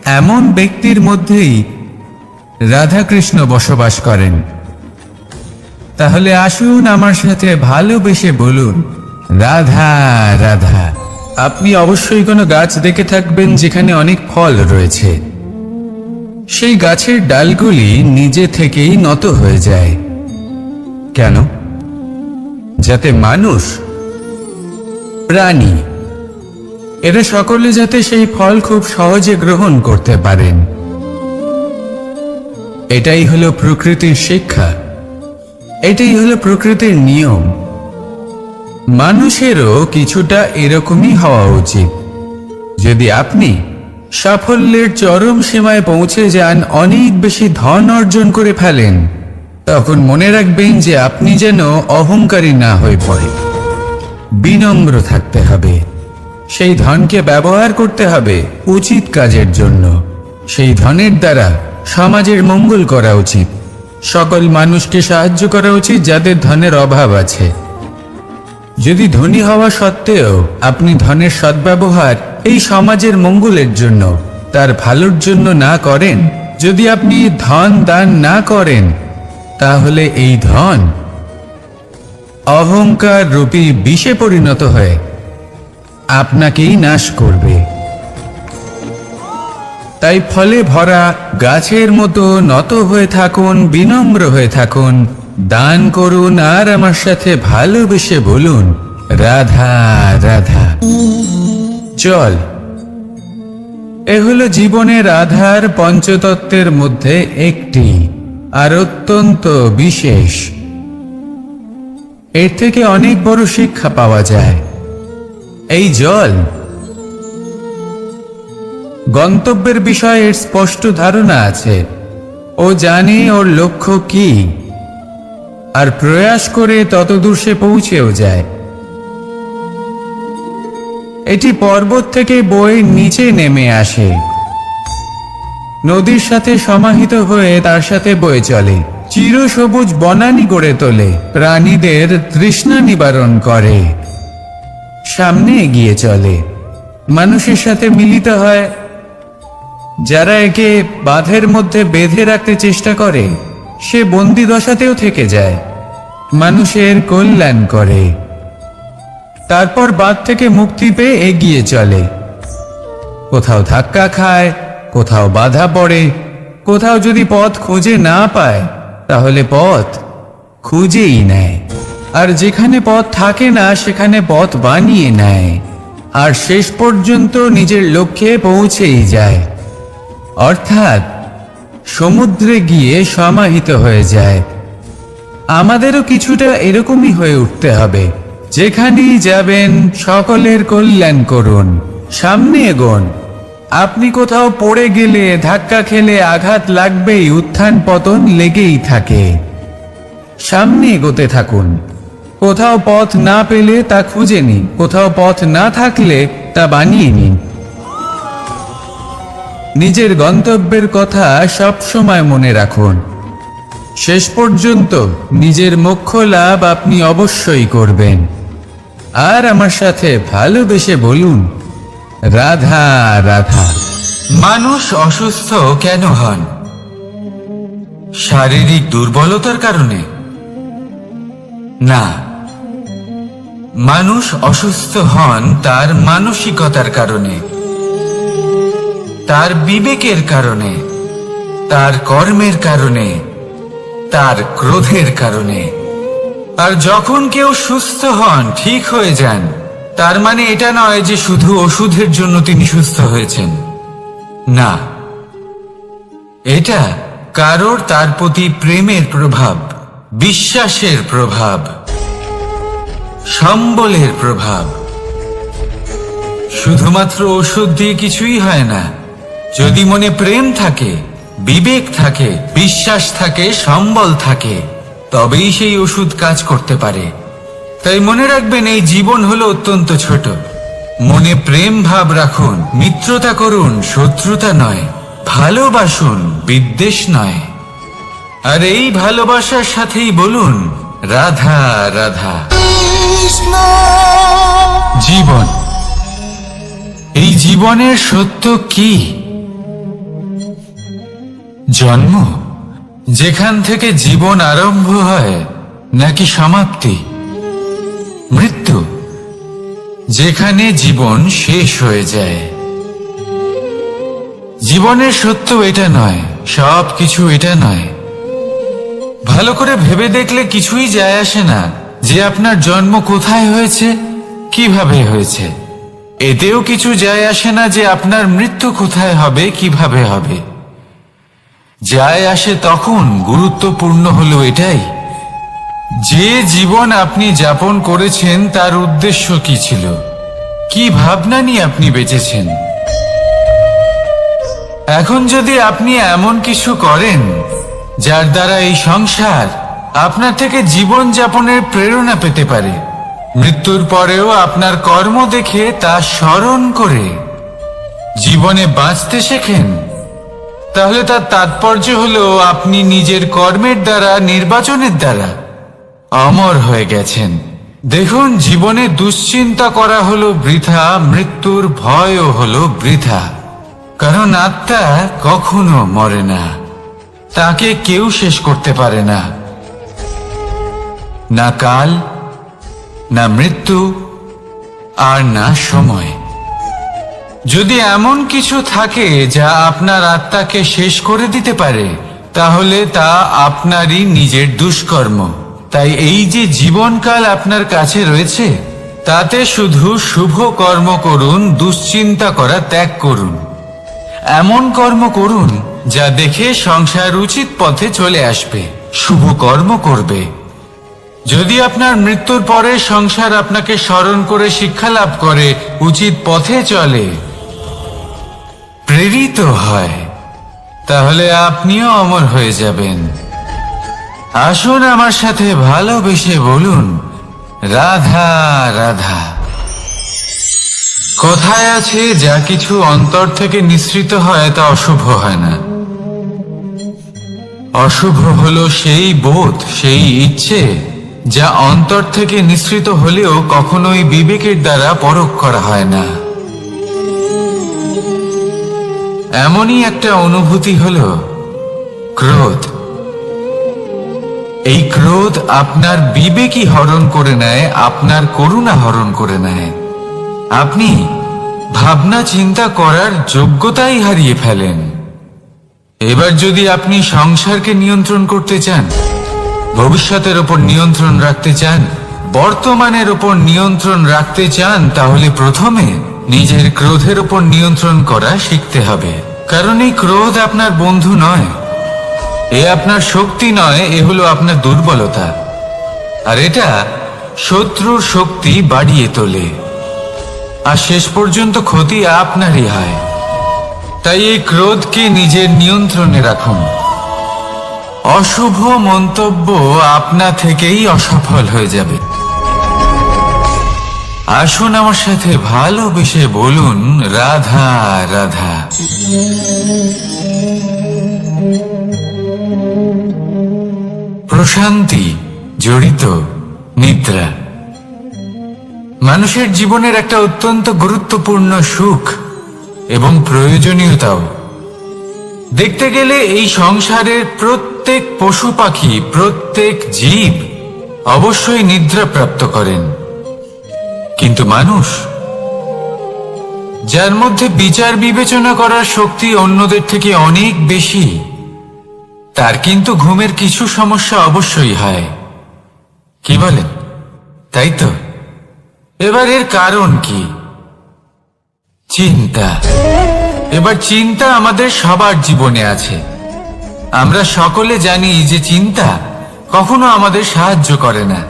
এমন ব্যক্তির মধ্যেই রাধাকৃষ্ণ বসবাস করেন। তাহলে আসুন আমার সাথে ভালোবেসে বলুন, রাধা রাধা। আপনি অবশ্যই কোনো গাছ দেখে থাকবেন যেখানে অনেক ফল রয়েছে। সেই গাছের ডালগুলি নিজে থেকেই নত হয়ে যায়। কেন? যাতে মানুষ, প্রাণী, এরা সকলে যাতে সেই ফল খুব সহজে গ্রহণ করতে পারেন। এটাই হলো প্রকৃতির শিক্ষা, এটাই হলো প্রকৃতির নিয়ম। মানুষেরও কিছুটা এরকমই হওয়া উচিত। যদি আপনি সাফল্যের চরম সীমায় পৌঁছে যান, অনেক বেশি ধন অর্জন করে ফেলেন, তখন মনে রাখবেন যে আপনি যেন অহংকারী না হয়ে পড়ে। বিনম্র থাকতে হবে। সেই ধনকে ব্যবহার করতে হবে উচিত কাজের জন্য। সেই ধনের দ্বারা সমাজের মঙ্গল করা উচিত। সকল মানুষকে সাহায্য করা উচিত যাদের ধনের অভাব আছে। যদি ধনী হওয়া সত্ত্বেও আপনি ধনের সদ্ব্যবহার এই সমাজের মঙ্গলের জন্য, তার ভালোর জন্য না করেন, যদি আপনি ধন দান না করেন, তাহলে এই ধন অহংকার রূপী বিষে পরিণত হয়ে আপনাকেই নাশ করবে। তাই ফলে ভরা গাছের মতো নত হয়ে থাকুন, বিনম্র হয়ে থাকুন, দান করুন, আর আমার সাথে ভালোবেসে বলুন, রাধা রাধা। জল, এ হলো জীবনের আধার পঞ্চতত্ত্বের মধ্যে একটি, আর অত্যন্ত বিশেষ। এর থেকে অনেক বড় শিক্ষা পাওয়া যায়। এই জল গন্তব্যের বিষয়ে এর স্পষ্ট ধারণা আছে। ও জানে ওর লক্ষ্য কি, আর প্রয়াস করে ততদূর সে পৌঁছেও যায়। এটি পর্বত থেকে বয়ে নিচে নেমে আসে, নদীর সাথে সমাহিত হয়ে তার সাথে বয়ে চলে, চিরসবুজ বনানী গড়ে তোলে, প্রাণীদের তৃষ্ণা নিবারণ করে, সামনে এগিয়ে চলে, মানুষের সাথে মিলিত হয়। যারা একে বাঁধের মধ্যে বেঁধে রাখতে চেষ্টা করে, সে বন্দি দশাতেও থেকে যায়, মানুষের কল্যাণ করে। তারপর বাঁধ থেকে মুক্তি পেয়ে এগিয়ে চলে। কোথাও ধাক্কা খায়, কোথাও বাধা পড়ে, কোথাও যদি পথ খুঁজে না পায়, তাহলে পথ খুঁজেই নেয়। আর যেখানে পথ থাকে না, সেখানে পথ বানিয়ে নেয়, আর শেষ পর্যন্ত নিজের লক্ষ্যে পৌঁছেই যায়। অর্থাৎ সমুদ্রে গিয়ে সমাহিত হয়ে যায়। আমাদেরও কিছুটা এরকমই হয়ে উঠতে হবে। যেখানেই যাবেন সকলের কল্যাণ করুন, সামনে এগোন। আপনি কোথাও পড়ে গেলে, ধাক্কা খেলে আঘাত লাগবেই, উত্থান পতন লেগেই থাকে। সামনে এগোতে থাকুন। কোথাও পথ না পেলে তা খুঁজে নিন, কোথাও পথ না থাকলে তা বানিয়ে নিন। নিজের গন্তব্যের কথা সব সময় মনে রাখুন। শেষ পর্যন্ত নিজের মোক্ষ লাভ আপনি অবশ্যই করবেন। আর আমার সাথে ভালোবেসে বলুন, রাধা রাধা। মানুষ অসুস্থ কেন হন? শারীরিক দুর্বলতার কারণে, না, মানুষ অসুস্থ হন তার মানসিকতার কারণে, তার বিবেকের কারণে, তার কর্মের কারণে, তার ক্রোধের কারণে। আর যখন কেউ সুস্থ হন, ঠিক হয়ে যান, তার মানে এটা নয় যে শুধু ওষুধের জন্য তিনি সুস্থ হয়েছেন। না, এটা কারোর তার প্রতি প্রেমের প্রভাব, বিশ্বাসের প্রভাব, সম্বলের প্রভাব। শুধুমাত্র ওষুধ দিয়ে কিছুই হয় না। যদি মনে প্রেম থাকে, বিবেক থাকে, বিশ্বাস থাকে, সম্বল থাকে, তবেই সেই ওষুধ কাজ করতে পারে। তাই মনে রাখবেন, এই জীবন হলো অত্যন্ত ছোট। মনে প্রেম ভাব রাখুন, মিত্রতা করুন, শত্রুতা নয়। ভালোবাসুন, বিদ্বেষ নয়। আর এই ভালোবাসার সাথেই বলুন, রাধা রাধা। জীবন, এই জীবনের সত্য কি? জন্ম, যেখান থেকে জীবন আরম্ভ হয়, নাকি সমাপ্তি? মৃত্যু, যেখানে জীবন শেষ হয়ে যায়। জীবনের সত্য এটা নয়, সব কিছু এটা নয়। ভালো করে ভেবে দেখলে কিছুই যায় আসে না যে আপনার জন্ম কোথায় হয়েছে, কিভাবে হয়েছে। এতেও কিছু যায় আসে না যে আপনার মৃত্যু কোথায় হবে, কিভাবে হবে। যায় আসে তখন, গুরুত্বপূর্ণ হলো এটাই, যে জীবন আপনি যাপন করেছেন তার উদ্দেশ্য কি ছিল, কি ভাবনা নিয়ে আপনি বেঁচেছেন। এখন যদি আপনি এমন কিছু করেন যার দ্বারা এই সংসার আপনার থেকে জীবন যাপনের প্রেরণা পেতে পারে, মৃত্যুর পরেও আপনার কর্ম দেখে তা স্মরণ করে জীবনে বাঁচতে শেখেন, তাহলে তার তাৎপর্য হলো আপনি নিজের কর্মের দ্বারা, নির্বাচনের দ্বারা অমর হয়ে গেছেন। দেখুন, জীবনে দুশ্চিন্তা করা হলো বৃথা, মৃত্যুর ভয়ও হলো বৃথা। কারণ আত্মা কখনো মরে না, তাকে কেউ শেষ করতে পারে না। না কাল, না মৃত্যু, আর না সময়। যদি এমন কিছু থাকে যা আপনার আত্মাকে শেষ করে দিতে পারে, তাহলে তা আপনারই নিজের দুষ্কর্ম। তাই এই যে জীবনকাল আপনার কাছে রয়েছে, তাতে শুধু শুভ কর্ম করুন, দুশ্চিন্তা করা ত্যাগ করুন। এমন কর্ম করুন যা দেখে সংসার উচিত পথে চলে আসবে, শুভ কর্ম করবে। যদি আপনার মৃত্যুর পরে সংসার আপনাকে স্মরণ করে শিক্ষা লাভ করে, উচিত পথে চলে, প্রেরিত হয়, তাহলে আপনিও অমর হয়ে যাবেন। আসুন আমার সাথে ভালোবেসে বলুন, রাধা রাধা। কথায় আছে, যা কিছু অন্তর থেকে নিঃসৃত হয় তা অশুভ হয় না। অশুভ হলো সেই বোধ, সেই ইচ্ছে যা অন্তর থেকে নিঃসৃত হলেও কখনোই বিবেকের দ্বারা পরখ করা হয় না। এমনই একটা অনুভূতি হলো ক্রোধ। এই ক্রোধ আপনার বিবেকই হরণ করে নেয়, আপনার করুণা হরণ করে নেয়। আপনি ভাবনা চিন্তা করার যোগ্যতাই হারিয়ে ফেলেন। এবার যদি আপনি সংসারকে নিয়ন্ত্রণ করতে চান, ভবিষ্যতের ওপর নিয়ন্ত্রণ রাখতে চান, বর্তমানের ওপর নিয়ন্ত্রণ রাখতে চান, তাহলে প্রথমে নিজের ক্রোধের ওপর নিয়ন্ত্রণ করা শিখতে হবে। কারণ এই ক্রোধ আপনার বন্ধু নয়, এ আপনার শক্তি নয়, এ হলো আপনার দুর্বলতা। আর এটা শত্রুর শক্তি বাড়িয়ে তোলে, আর শেষ পর্যন্ত ক্ষতি আপনারই হয়। তাই এই ক্রোধকে নিজের নিয়ন্ত্রণে রাখুন। অশুভ মন্তব্য আপনা থেকেই অসফল হয়ে যাবে। আসুন আমার সাথে ভালোবেসে বলুন, রাধা রাধা। প্রশান্তি জড়িত নিদ্রা মানুষের জীবনের একটা অত্যন্ত গুরুত্বপূর্ণ সুখ এবং প্রয়োজনীয়তাও। দেখতে গেলে এই সংসারের প্রত্যেক পশু পাখি, প্রত্যেক জীব অবশ্যই নিদ্রা প্রাপ্ত করেন, কিন্তু মানুষ যার মধ্যে বিচার বিবেচনা করার শক্তি অন্যদের থেকে অনেক বেশি, তার কিন্তু ঘুমের কিছু সমস্যা অবশ্যই হয়। কি বলেন, তাই তো? এবার এর কারণ কি? চিন্তা। এবার চিন্তা আমাদের সবার জীবনে আছে। আমরা সকলে জানি যে চিন্তা কখনো আমাদের সাহায্য করে না,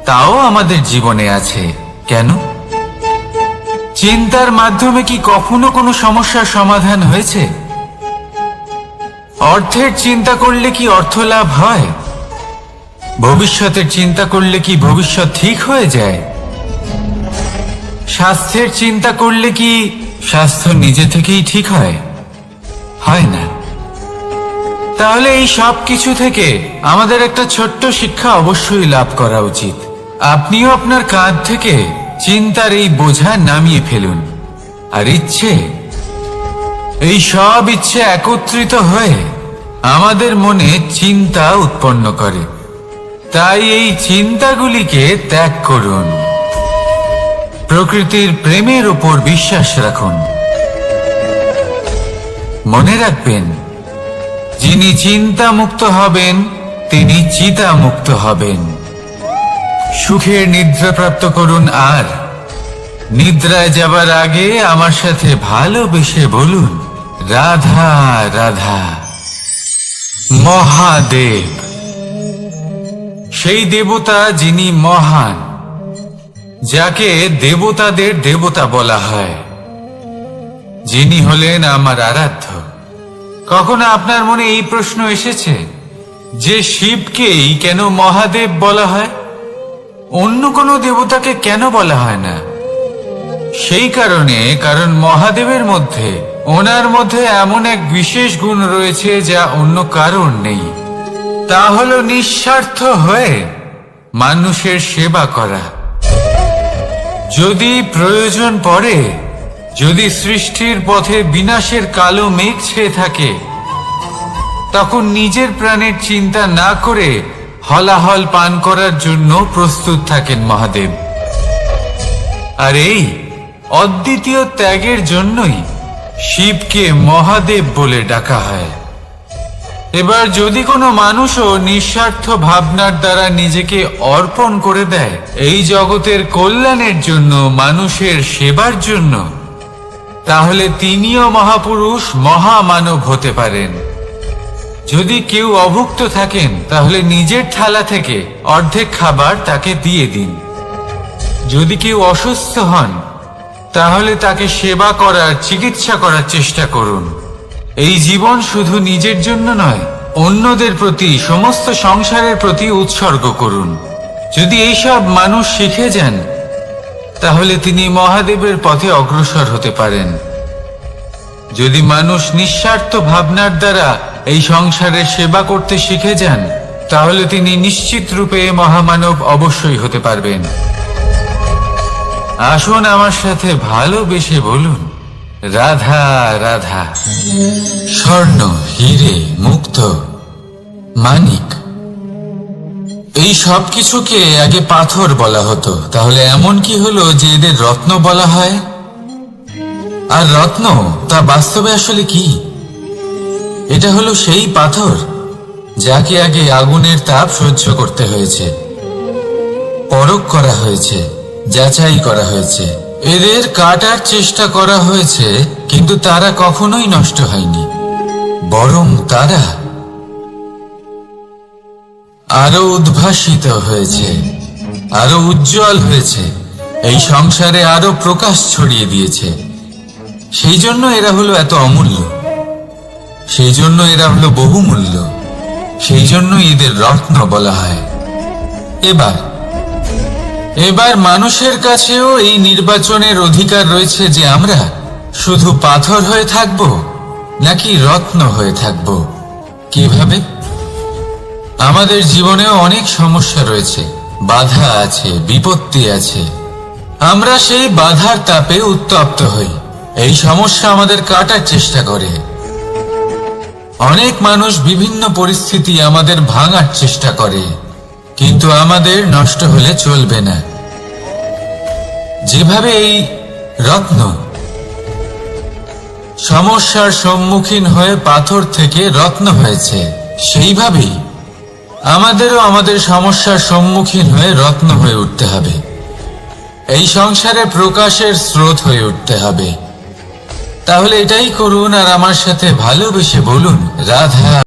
তাও আমাদের জীবনে আছে। কেন? চিন্তার মাধ্যমে কি কখনো কোনো সমস্যার সমাধান হয়েছে? অর্থের চিন্তা করলে কি অর্থ লাভ হয়? ভবিষ্যতের চিন্তা করলে কি ভবিষ্যৎ ঠিক হয়ে যায়? স্বাস্থ্যের চিন্তা করলে কি স্বাস্থ্য নিজে থেকেই ঠিক হয়? হয় না। তাহলে এই সব কিছু থেকে আমাদের একটা ছোট্ট শিক্ষা অবশ্যই লাভ করা উচিত। আপনিও আপনার কাঁধ থেকে চিন্তার এই বোঝা নামিয়ে ফেলুন। আর এই সব ইচ্ছে একত্রিত হয়ে আমাদের মনে চিন্তা উৎপন্ন করে। তাই এই চিন্তাগুলিকে ত্যাগ করুন। প্রকৃতির প্রেমের উপর বিশ্বাস রাখুন। মনে রাখবেন, যিনি চিন্তা মুক্ত হবেন তিনি চিতা মুক্ত হবেন। সুখের নিদ্রা প্রাপ্ত করুন, আর নিদ্রায় যাবার আগে আমার সাথে ভালোবেসে বলুন, রাধা রাধা। মহাদেব, সেই দেবতা যিনি মহান, যাকে দেবতাদের দেবতা বলা হয়, যিনি হলেন আমার আরাধ্য। কখনো আপনার মনে এই প্রশ্ন এসেছে যে শিবকেই কেন মহাদেব বলা হয়, অন্য কোনো দেবতাকে কেন বলা হয় না? সেই কারণ মহাদেবের মধ্যে, ওনার মধ্যে এমন এক বিশেষ গুণ রয়েছে যা অন্য কারণ নেই। তা হলো নিঃস্বার্থ হয়ে মানুষের সেবা করা। যদি প্রয়োজন পড়ে, যদি সৃষ্টির পথে বিনাশের কালো মেঘ ছেয়ে থাকে, তখন নিজের প্রাণের চিন্তা না করে হলাহল পান করার জন্য প্রস্তুত থাকেন মহাদেব। আর এই অদ্বিতীয় ত্যাগের জন্যই শিবকে মহাদেব বলে ডাকা হয়। এবার যদি কোনো মানুষও নিঃস্বার্থ ভাবনার দ্বারা নিজেকে অর্পণ করে দেয় এই জগতের কল্যাণের জন্য, মানুষের সেবার জন্য, তাহলে তিনিও মহাপুরুষ, মহামানব হতে পারেন। যদি কেউ অভুক্ত থাকেন, তাহলে নিজের থালা থেকে অর্ধেক খাবার তাকে দিয়ে দিন। যদি কেউ অসুস্থ হন, তাহলে তাকে সেবা করার, চিকিৎসা করার চেষ্টা করুন। এই জীবন শুধু নিজের জন্য নয়, অন্যদের প্রতি, সমস্ত সংসারের প্রতি উৎসর্গ করুন। যদি এইসব মানুষ শিখে যান, তাহলে তিনি মহাদেবের পথে অগ্রসর হতে পারেন। যদি মানুষ নিঃস্বার্থ ভাবনার দ্বারা এই সংসারের সেবা করতে শিখে যান, তাহলে তিনি নিশ্চিত রূপে মহামানব অবশ্যই হতে পারবেন। আসুন আমার সাথে ভালোবেসে বলুন, রাধা রাধা। স্বর্ণ, হীরে, মুক্ত, মানিক, এই সব কিছুকে আগে পাথর বলা হতো। তাহলে এমন কি হলো যে এদের রত্ন বলা হয়? আর রত্ন তা বাস্তবে আসলে কি? এটা হলো সেই পাথর যাকে আগে আগুনের তাপ সহ্য করতে হয়েছে, পরখ করা হয়েছে, যাচাই করা হয়েছে, এদের কাটার চেষ্টা করা হয়েছে, কিন্তু তারা কখনোই নষ্ট হয়নি, বরং তারা আরো উদ্ভাসিত হয়েছে, আরো উজ্জ্বল হয়েছে, এই সংসারে আরো প্রকাশ ছড়িয়ে দিয়েছে। সেই জন্য এরা হলো এত অমূল্য, সেই জন্য এরা হলো বহুমূল্য, সেই জন্য এদের রত্ন বলা হয়। এবার মানুষের কাছেও এই নির্বাচনের অধিকার রয়েছে যে আমরা শুধু পাথর হয়ে থাকব নাকি রত্ন হয়ে থাকব। কিভাবে? আমাদের জীবনেও অনেক সমস্যা রয়েছে, বাধা আছে, বিপত্তি আছে। আমরা সেই বাধার তাপে উত্তপ্ত হই, এই সমস্যা আমাদের কাটার চেষ্টা করে। অনেক মানুষ বিভিন্ন পরিস্থিতি আমাদের ভাঙার চেষ্টা করে, কিন্তু আমাদের নষ্ট হলে চলবে না। যেভাবে এই রত্ন সমস্যার সম্মুখীন হয়ে পাথর থেকে রত্ন হয়েছে, সেইভাবেই আমাদেরও আমাদের সমস্যার সম্মুখীন হয়ে রত্ন হয়ে উঠতে হবে। এই সংসারে প্রকাশের স্রোত হয়ে উঠতে হবে। তাহলে এটাই করুন আর আমার সাথে ভালোবেসে বলুন, রাধা।